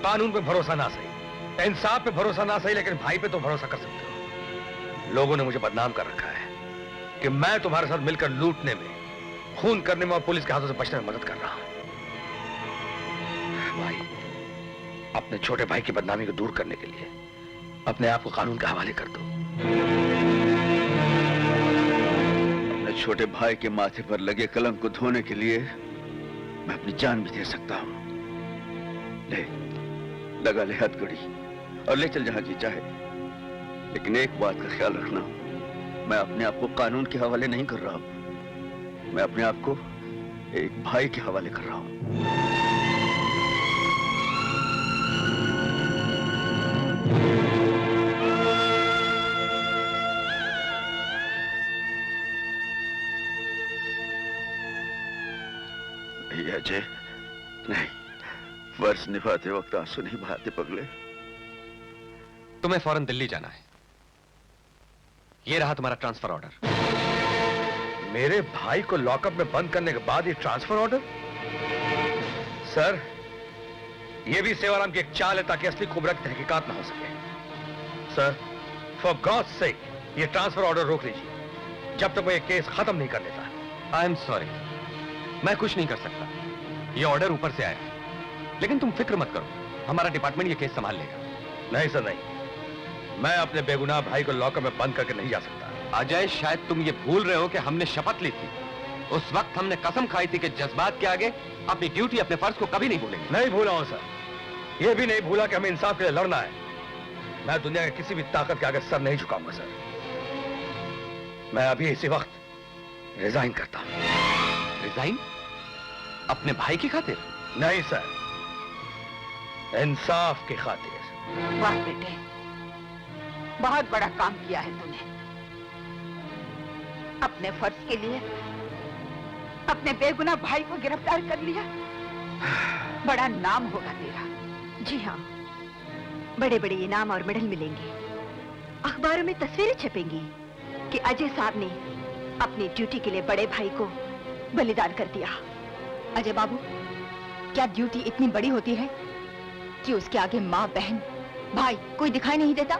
कानून पे भरोसा ना सही, इंसाफ पे भरोसा ना सही, लेकिन भाई पे तो भरोसा कर सकते हो। लोगों ने मुझे बदनाम कर रखा है कि मैं तुम्हारे साथ मिलकर लूटने में, खून करने में और पुलिस के हाथों से बचने में मदद कर रहा हूं। भाई, अपने छोटे भाई की बदनामी को दूर करने के लिए अपने आप को कानून के हवाले कर दो। अपने छोटे भाई के माथे पर लगे कलंक को धोने के लिए मैं अपनी जान भी दे सकता हूं। ले, लगा ले हथकड़ी और ले चल जहां जी चाहे, लेकिन एक बात का ख्याल रखना, मैं अपने आप को कानून के हवाले नहीं कर रहा हूं, मैं अपने आप को एक भाई के हवाले कर रहा हूं। अजय, नहीं, फर्ज निभाते वक्त आंसू नहीं बहाते पगले। तुम्हें फौरन दिल्ली जाना है। ये रहा तुम्हारा ट्रांसफर ऑर्डर। मेरे भाई को लॉकअप में बंद करने के बाद ये ट्रांसफर ऑर्डर? सर, ये भी सेवाराम की एक चाल है ताकि असली कोबरा की तहकीकात ना हो सके। सर, फॉर गॉड्स सेक ये ट्रांसफर ऑर्डर रोक लीजिए जब तक वो ये केस खत्म नहीं कर देता। आई एम सॉरी, मैं कुछ नहीं कर सकता। ये ऑर्डर ऊपर से आया, लेकिन तुम फिक्र मत करो, हमारा डिपार्टमेंट ये केस संभाल लेगा। नहीं सर नहीं, मैं अपने बेगुनाह भाई को लॉकअप में बंद करके नहीं जा सकता। अजय, शायद तुम ये भूल रहे हो कि हमने शपथ ली थी। उस वक्त हमने कसम खाई थी कि जज्बात के आगे अपनी ड्यूटी, अपने फर्ज को कभी नहीं भूलेंगे। नहीं भूला हूं सर, ये भी नहीं भूला कि हमें इंसाफ के लिए लड़ना है। मैं दुनिया के किसी भी ताकत के आगे सर नहीं झुकाऊंगा सर। मैं अभी इसी वक्त रिजाइन करता हूं। रिजाइन? अपने भाई की खातिर? नहीं सर, इंसाफ की खातिर। वाह बेटे, बहुत बड़ा काम किया है तूने। अपने फर्ज के लिए अपने बेगुनाह भाई को गिरफ्तार कर लिया। बड़ा नाम होगा तेरा। जी हाँ, बड़े बड़े इनाम और मेडल मिलेंगे। अखबारों में तस्वीरें छपेंगी कि अजय साहब ने अपनी ड्यूटी के लिए बड़े भाई को बलिदान कर दिया। अजय बाबू, क्या ड्यूटी इतनी बड़ी होती है कि उसके आगे माँ, बहन, भाई कोई दिखाई नहीं देता?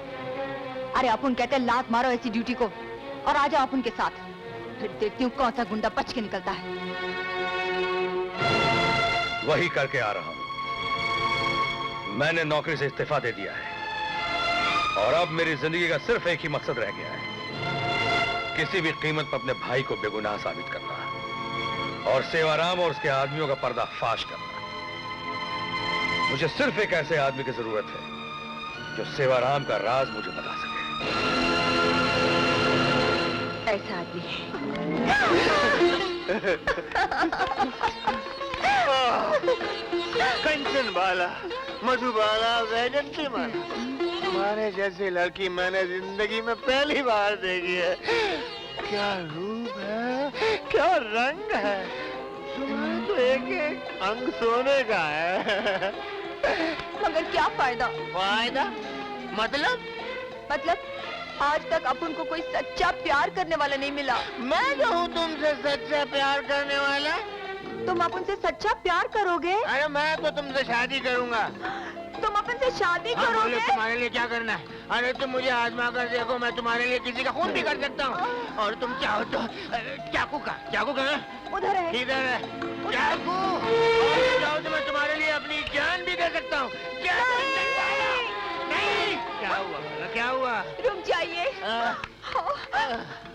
अरे अपन कहते लात मारो ऐसी ड्यूटी को और आ जाओ अपन के साथ, फिर देखती हूँ कौन सा गुंडा बच के निकलता है। वही करके आ रहा हूं। मैंने नौकरी से इस्तीफा दे दिया है और अब मेरी जिंदगी का सिर्फ एक ही मकसद रह गया है, किसी भी कीमत पर अपने भाई को बेगुनाह साबित करना और सेवाराम और उसके आदमियों का पर्दाफाश करना। मुझे सिर्फ एक ऐसे आदमी की जरूरत है जो सेवाराम का राज मुझे बता सके। ऐसा आदमी है। कंचन बाला, मधुबाला, वैजंती माला, तुम्हारे जैसी लड़की मैंने जिंदगी में पहली बार देखी है। क्या रूप है, क्या रंग है, तुम्हारा तो एक एक अंग सोने का है। मगर क्या फायदा? फायदा? मतलब आज तक अपन को कोई सच्चा प्यार करने वाला नहीं मिला। मैं जो हूँ तुमसे सच्चा प्यार करने वाला। तुम अपन से सच्चा प्यार करोगे? अरे मैं तो तुमसे शादी करूंगा। तुम अपन से शादी करोगे? बोलो तुम्हारे लिए क्या करना है? अरे तुम मुझे आजमा कर देखो, मैं तुम्हारे लिए किसी का खून भी कर सकता हूँ। और तुम चाहो तो चाकू का उधर है। इधर है चाकू। चाहो तो मैं तुम्हारे लिए अपनी जान भी दे सकता हूँ। नहीं, क्या हुआ? रुक जाइए।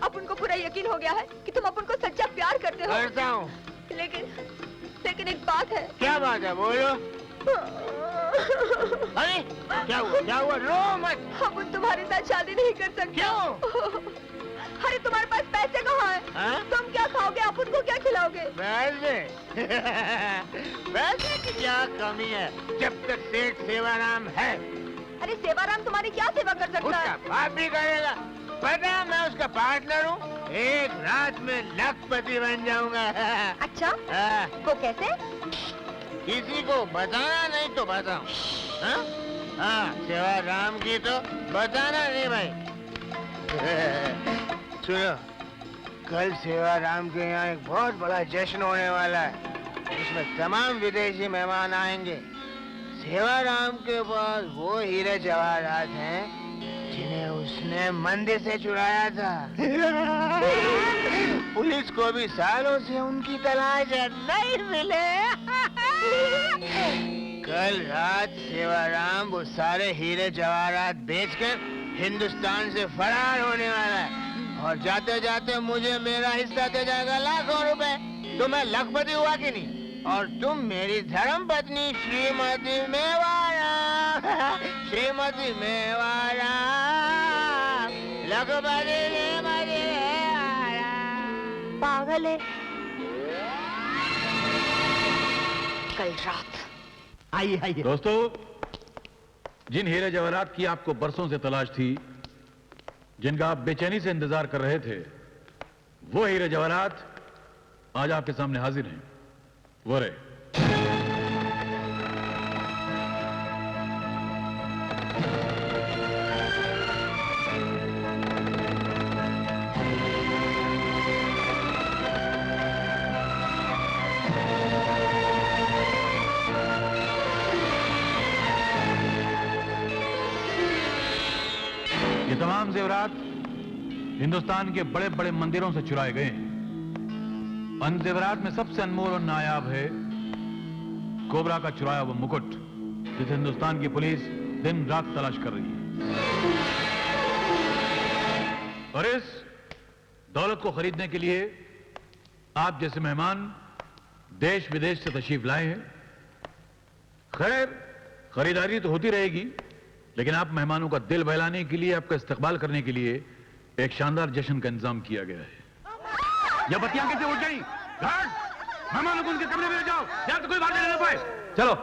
अपन को पूरा यकीन हो गया है कि तुम अपन को सच्चा प्यार करते हो। करता हूँ। लेकिन एक बात है। क्या बात है? बोलो। अरे क्या हुआ? रो मत। अपन तुम्हारे साथ शादी नहीं कर सकते। क्यों? अरे तुम्हारे पास पैसे कहाँ हैं? तुम क्या खाओगे? अपन को क्या खिलाओगे? पैसे की क्या कमी है जब तक सेठ सेवाराम है। अरे सेवाराम तुम्हारी क्या सेवा कर सकता है? उसका बाप भी करेगा। पता मैं उसका पार्टनर हूँ। एक रात में लखपति बन जाऊंगा। अच्छा? वो कैसे? किसी को बताना नहीं तो बताऊं। हाँ, सेवाराम की तो बताना नहीं भाई। सुनो, कल सेवाराम के यहाँ एक बहुत बड़ा जश्न होने वाला है, जिसमें तमाम विदेशी मेहमान आएंगे। सेवाराम के पास वो हीरे जवाहरात हैं जिन्हें उसने मंदिर से चुराया था। पुलिस को भी सालों से उनकी तलाश है, नहीं मिले। कल रात सेवाराम वो सारे हीरे जवाहरात बेचकर हिंदुस्तान से फरार होने वाला है और जाते जाते मुझे मेरा हिस्सा दे जाएगा लाखों रुपए। तो मैं लखपति हुआ कि नहीं? और तुम मेरी धर्म पत्नी श्रीमती मेवाड़ा। श्रीमती मेवाड़ा, लखपति श्रीमती मेवाड़ा। पागल है। कल रात आइए। दोस्तों, जिन हीरे जवाहरात की आपको बरसों से तलाश थी, जिनका आप बेचैनी से इंतजार कर रहे थे, वो हीरे जवाहरात आज आपके सामने हाजिर हैं। वो रहे। ये तमाम जेवरात हिंदुस्तान के बड़े बड़े मंदिरों से चुराए गए हैं। उन जेवरात में सबसे अनमोल और नायाब है कोबरा का चुराया हुआ मुकुट, जिसे हिंदुस्तान की पुलिस दिन रात तलाश कर रही है। और इस दौलत को खरीदने के लिए आप जैसे मेहमान देश विदेश से तशरीफ लाए हैं। खैर, खरीदारी तो होती रहेगी, लेकिन आप मेहमानों का दिल बहलाने के लिए, आपका इस्तकबाल करने के लिए एक शानदार जश्न का इंतजाम किया गया है। यह बत्तियां कैसे उठ गई? गार्ड, मेहमानों को उनके कमरे में ले जाओ, यहाँ तो कोई बाहर नहीं पाए। चलो।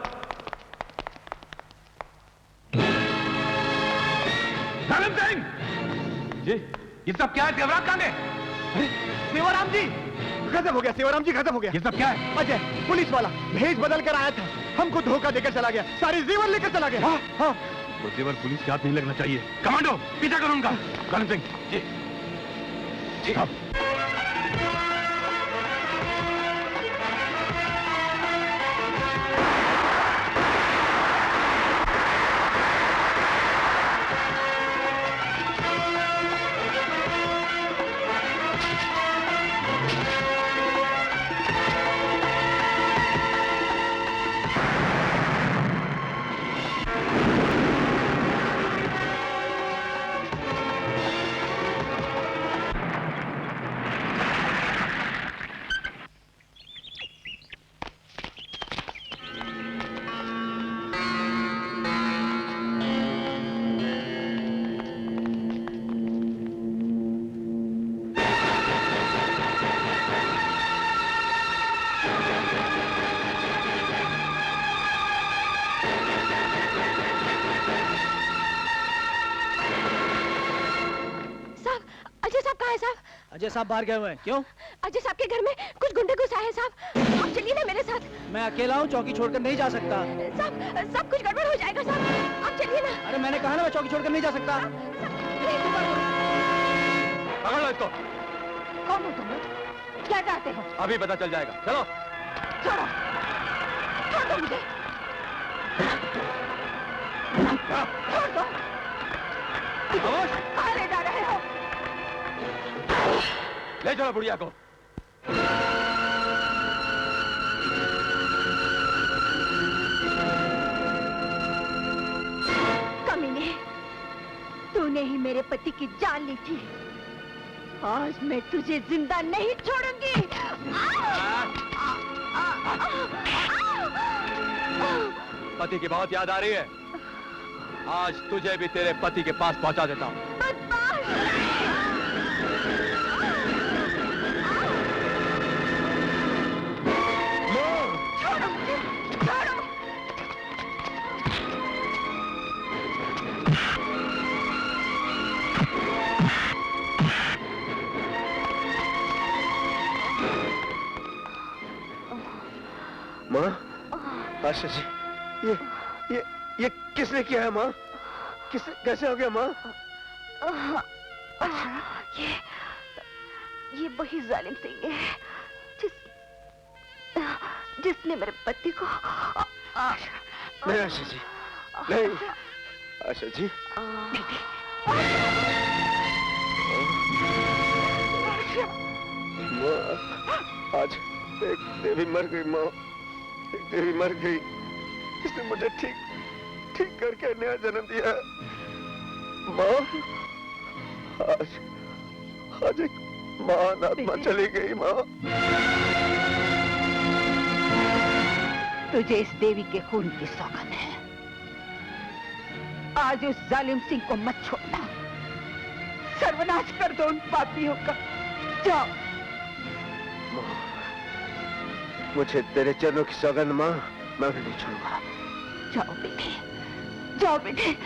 सालिम सिंह जी, ये सब क्या है? जेवरात कहां गए? अरे सेवाराम जी, खत्म हो गया। सेवाराम जी खत्म हो गया। ये सब क्या है? अजय, पुलिस वाला भेष बदल कर आया था, हमको धोखा देकर चला गया, सारी जेवर लेकर चला गया। हाँ। वो जेवर पुलिस के हाथ नहीं लगना चाहिए। कमांडो, पीछा करो उनका। सालिम सिंह जी, जी साहब। अजय साहब बाहर गए हुए हैं। क्यों? अजय साहब के घर में कुछ गुंडे घुस आए हैं साहब। आप चलिए ना मेरे साथ। मैं अकेला हूँ, चौकी छोड़कर नहीं जा सकता। साहब सब कुछ गड़बड़ हो जाएगा साहब, आप चलिए ना। अरे मैंने कहा ना मैं चौकी छोड़कर नहीं जा सकता। पकड़ लो इसको। कौन हो तुम लोग? क्या चाहते हो? अभी पता चल जाएगा, चलो। छोड़ो, छोड़ दो मुझे। छोड़ दो। कहाँ ले जा रहे हो? ले चलो बुढ़िया को। कमीने, तूने ही मेरे पति की जान ली थी। आज मैं तुझे जिंदा नहीं छोड़ूंगी। पति की बहुत याद आ रही है। आज तुझे भी तेरे पति के पास पहुंचा देता हूँ। माँ, आशा जी, ये किसने किया है माँ? कैसे हो गया माँ? ये वही जालिम सिंह है जिसने मेरे पति को नहीं आशा जी, नहीं आशा जी। माँ, आज एक देवी मर गई माँ, एक देवी मर गई। इसने मुझे ठीक करके नया जन्म दिया। माँ, आज एक महान आत्मा चली गई माँ। तुझे इस देवी के खून की सौगंध है। आज उस जालिम सिंह को मत छोड़ना। सर्वनाश कर दो उन पापियों का। जाओ। मुझे तेरे चरणों की सौगंध माँ, मैं उन्हें नहीं छोड़ूंगा। जाओ बेटे, जाओ बेटे।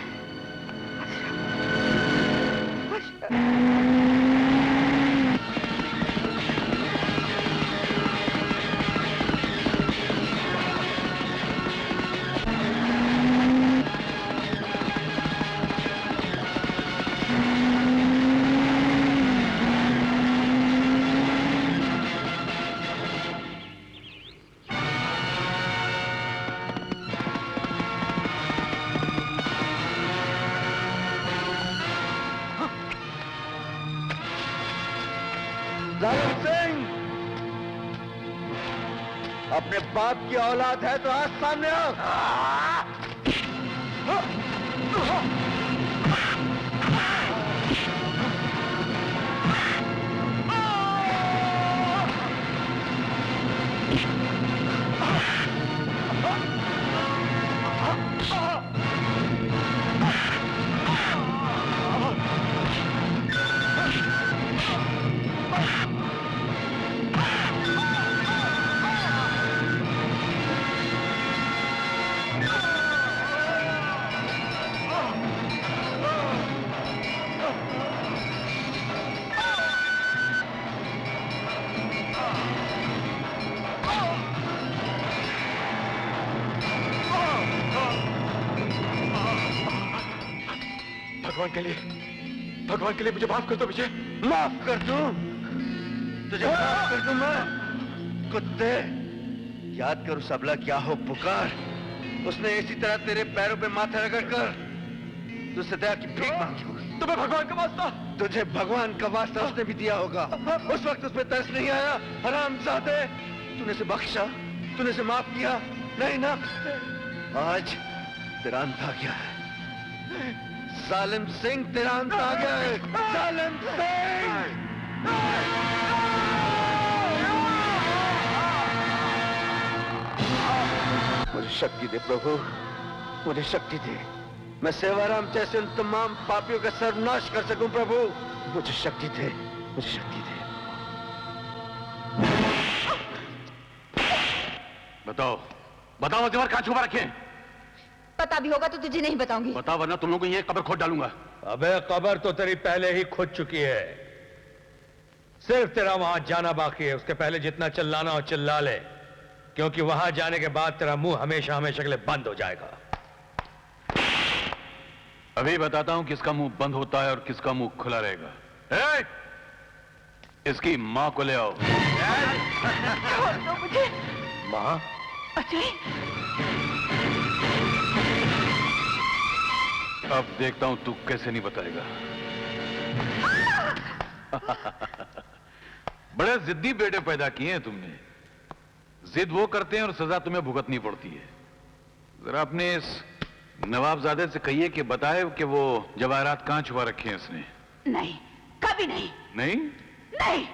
अपने बाप की औलाद है तो आज सामने आओ। भगवान के लिए मुझे माफ कर दो विजय। माफ कर दूं? तुझे माफ कर दूं मैं? कुत्ते, याद कर उस अबला क्या हो पुकार। उसने इसी तरह तेरे पैरों पे माथा रगड़कर तुझसे दया की भीख मांगी होगी। तुम्हें भगवान का वास्ता? तुझे भगवान का वास्ता उसने भी दिया होगा। उस वक्त उस पे तरस नहीं आया। हरामजादे, तूने से बख्शा, तूने से माफ किया नहीं ना? आज तेरा अंत आ गया है। जालिम सिंह, तेरा अंत आ गया है। जालिम सिंह! मुझे शक्ति दे प्रभु, मुझे शक्ति दे। मैं सेवाराम जैसे उन तमाम पापियों का सर्वनाश कर सकूं प्रभु। मुझे शक्ति दे, मुझे शक्ति दे। बताओ, बताओ जेवर कहाँ छुपा रखे? पता भी होगा तो तुझे नहीं बताऊंगी। बता वरना तुम लोगों को ये कब्र खोद डालूंगा। अबे कब्र तो तेरी पहले ही खुद चुकी है। सिर्फ तेरा वहां जाना बाकी है। उसके पहले जितना चिल्लाना हो चिल्ला ले, क्योंकि वहां जाने के बाद तेरा मुंह हमेशा हमेशा के लिए बंद हो जाएगा। अभी बताता हूं किसका मुंह बंद होता है और किसका मुंह खुला रहेगा। इसकी मां को ले आओ। मुझे मां? अजय, अब देखता हूं तू कैसे नहीं बताएगा। बड़े जिद्दी बेटे पैदा किए हैं तुमने। जिद वो करते हैं और सजा तुम्हें भुगतनी पड़ती है। जरा अपने इस नवाबजादे से कहिए कि बताए कि वो जवाहरात कहां छुपा रखे हैं इसने। नहीं, कभी नहीं। नहीं? नहीं।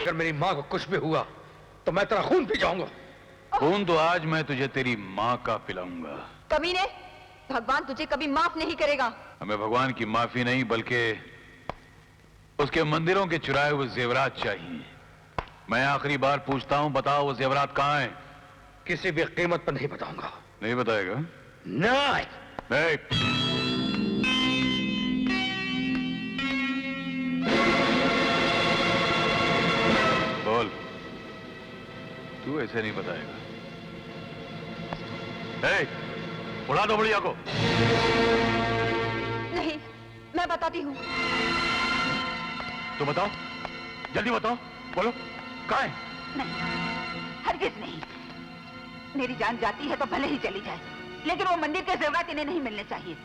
अगर मेरी मां को कुछ भी हुआ तो मैं तेरा खून पी जाऊंगा। खून तो आज मैं तुझे तेरी मां का पिलाऊंगा। कमीने, भगवान तुझे कभी माफ नहीं करेगा। हमें भगवान की माफी नहीं बल्कि उसके मंदिरों के चुराए हुए जेवरात चाहिए। मैं आखिरी बार पूछता हूं, बताओ वो जेवरात कहां हैं? किसी भी कीमत पर नहीं बताऊंगा। नहीं बताएगा? नहीं। बोल, तू ऐसे नहीं बताएगा। उड़ा दो बुढ़िया को। नहीं, मैं बताती हूँ। तो बताओ, जल्दी बताओ, बोलो कहाँ है? नहीं, हरगिज नहीं। मेरी जान जाती है तो भले ही चली जाए, लेकिन वो मंदिर के जेवरात इन्हें नहीं मिलने चाहिए।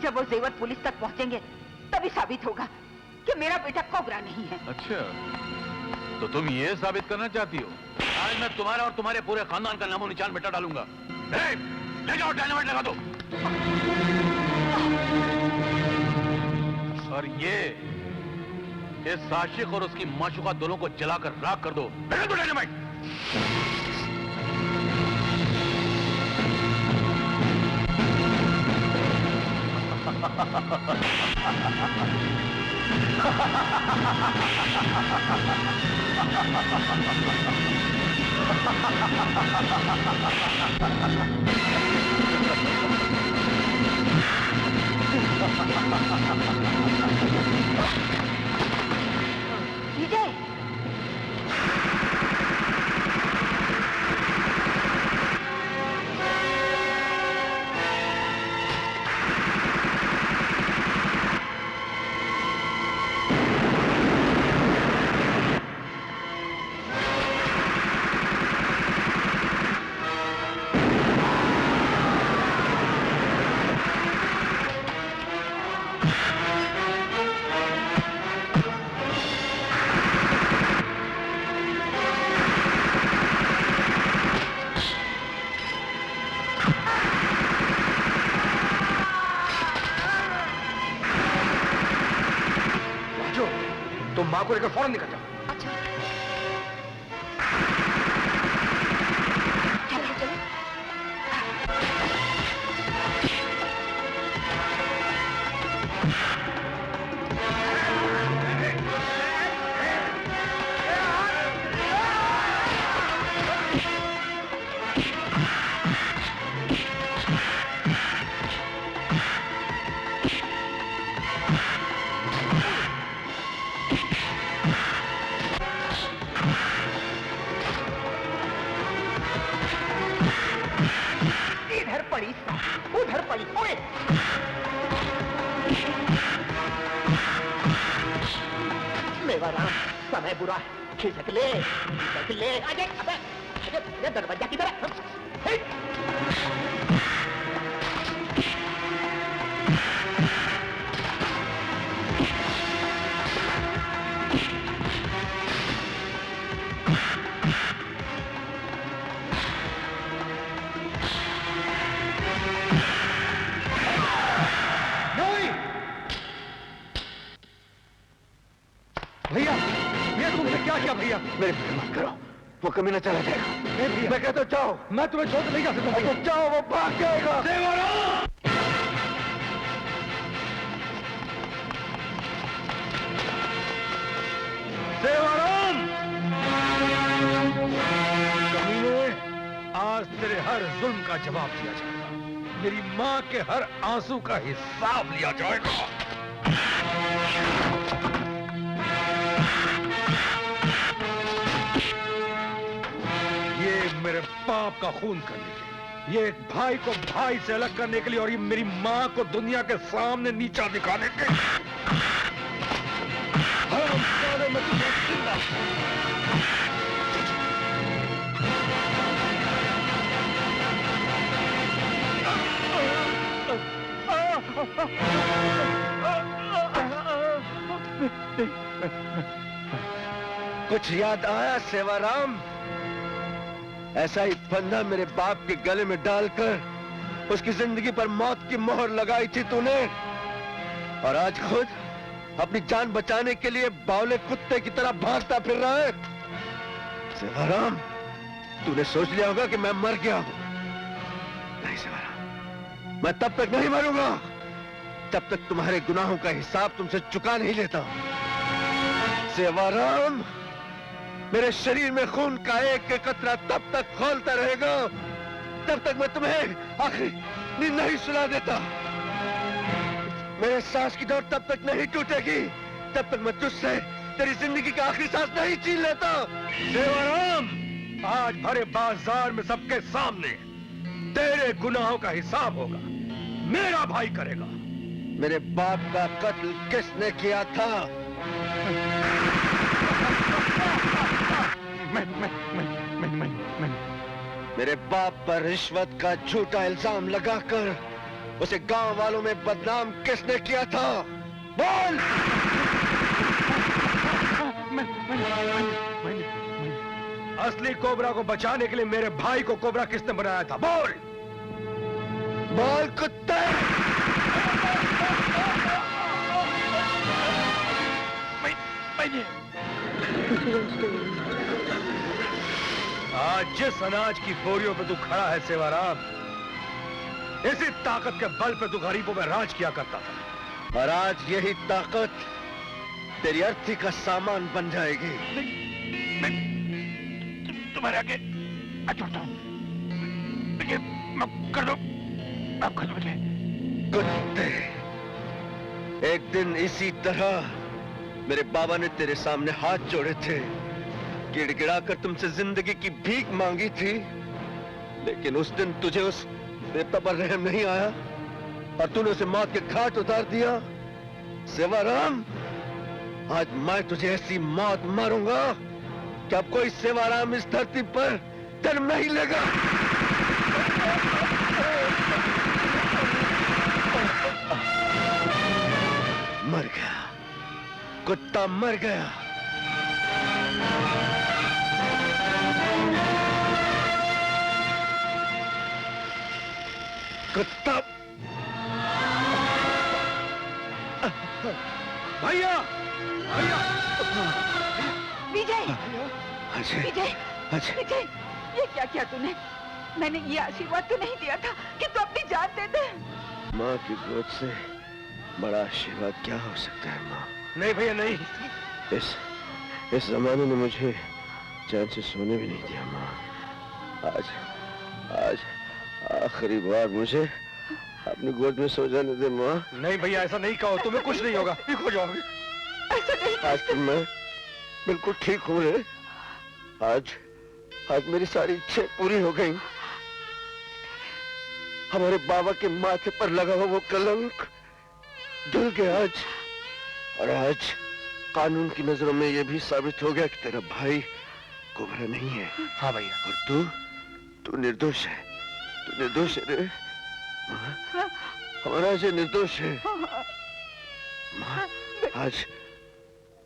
जब वो जेवर पुलिस तक पहुंचेंगे तभी साबित होगा कि मेरा बेटा कोबरा नहीं है। अच्छा, तो तुम ये साबित करना चाहती हो? आज मैं तुम्हारा और तुम्हारे पूरे खानदान का नामो निशान मिटा डालूंगा। ले जाओ, डायनामाइट लगा दो। और ये इस आशिक और उसकी माशूका दोनों को जलाकर राख कर दो। दो डायनामाइट। विजय, तुम मां को लेकर फौरन निकल जाओ। अच्छा, चलो चलो। उधर पड़ी। ओए! मेरा राम, समय बुरा है। खिसक ले, खिसक ले। अबे, दरवाजा किधर है? भैया, ये तुमने क्या किया भैया? मेरे पे मत करो, वो कमीना चला जाएगा। मैं कहता हूँ जाओ। मैं तुम्हें छोड़ नहीं जा सकता। तो जाओ, वो भाग जाएगा। सेवाराम! कमीने, आज तेरे हर जुल्म का जवाब दिया जाएगा। मेरी माँ के हर आंसू का हिसाब लिया जाएगा। ये मेरे बाप का खून करने के लिए, ये एक भाई को भाई से अलग करने के लिए, और ये मेरी माँ को दुनिया के सामने नीचा दिखाने के लिए। हरामजादे, मैं तुझे जिंदा कुछ याद आया सेवाराम? ऐसा ही फंदा मेरे बाप के गले में डालकर उसकी जिंदगी पर मौत की मोहर लगाई थी तूने, और आज खुद अपनी जान बचाने के लिए बावले कुत्ते की तरह भागता फिर रहा है। सेवाराम, तूने सोच लिया होगा कि मैं मर गया हूं। नहीं सेवाराम, मैं तब तक नहीं मरूंगा जब तक तुम्हारे गुनाहों का हिसाब तुमसे चुका नहीं लेता। सेवाराम, मेरे शरीर में खून का एक एक कतरा तब तक खौलता रहेगा तब तक मैं तुम्हें आखिरी नींद नहीं सुला देता। मेरे सांस की डोर तब तक नहीं टूटेगी तब तक मैं तुझसे तेरी जिंदगी का आखिरी सांस नहीं छीन लेता। सेवाराम, आज भरे बाजार में सबके सामने तेरे गुनाहों का हिसाब होगा, मेरा भाई करेगा। मेरे बाप का कत्ल किसने किया था? मैं। मेरे बाप पर रिश्वत का झूठा इल्जाम लगाकर उसे गांव वालों में बदनाम किसने किया था? बोल! असली कोबरा को बचाने के लिए मेरे भाई को कोबरा किसने बनाया था? बोल! बोल कुत्ते! आज जिस अनाज की बोरियों पे तू खड़ा है सेवाराम, इसी ताकत के बल पे तू गरीबों में राज किया करता था, और आज यही ताकत तेरी अर्थी का सामान बन जाएगी। मैं तुम्हारे आगे छोड़ता हूं, कर दो, आप कर दो मुझे। कुत्ते, एक दिन इसी तरह मेरे बाबा ने तेरे सामने हाथ जोड़े थे, गिड़गिड़ाकर तुमसे जिंदगी की भीख मांगी थी, लेकिन उस दिन तुझे उस बेटा पर रहम नहीं आया और तूने उसे मौत के घाट उतार दिया। सेवाराम, आज मैं तुझे ऐसी मौत मारूंगा कि अब कोई सेवाराम इस धरती पर जन्म नहीं लेगा। मर गया, कुत्ता मर गया। कुत्ता। भैया, भैया, विजय, अजय, विजय, अजय, विजय, ये क्या किया तूने? मैंने ये आशीर्वाद तो नहीं दिया था कि तू अपनी जान दे दे। माँ की गोद से बड़ा आशीर्वाद क्या हो सकता है माँ? नहीं भैया नहीं। इस जमाने ने मुझे चैन से सोने भी नहीं दिया माँ। आज आखिरी बार मुझे अपनी गोद में सो जाने दे माँ। नहीं भैया, ऐसा नहीं कहो, तुम्हें कुछ नहीं होगा, ठीक हो जाओगे। ऐसा नहीं। आज तो मैं बिल्कुल ठीक हूँ रे। आज मेरी सारी इच्छाएं पूरी हो गई। हमारे बाबा के माथे पर लगा हुआ वो कलंक धुल गया आज, और आज कानून की नजरों में ये भी साबित हो गया कि तेरा भाई कोबरा नहीं है। हाँ भैया। और तू निर्दोष है, तू निर्दोष है रे। हमारा अजय निर्दोष है। माँ,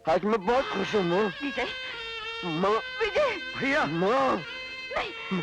आज मैं बहुत खुश हूँ माँ। विजय, माँ, विजय, भैया, माँ, नहीं।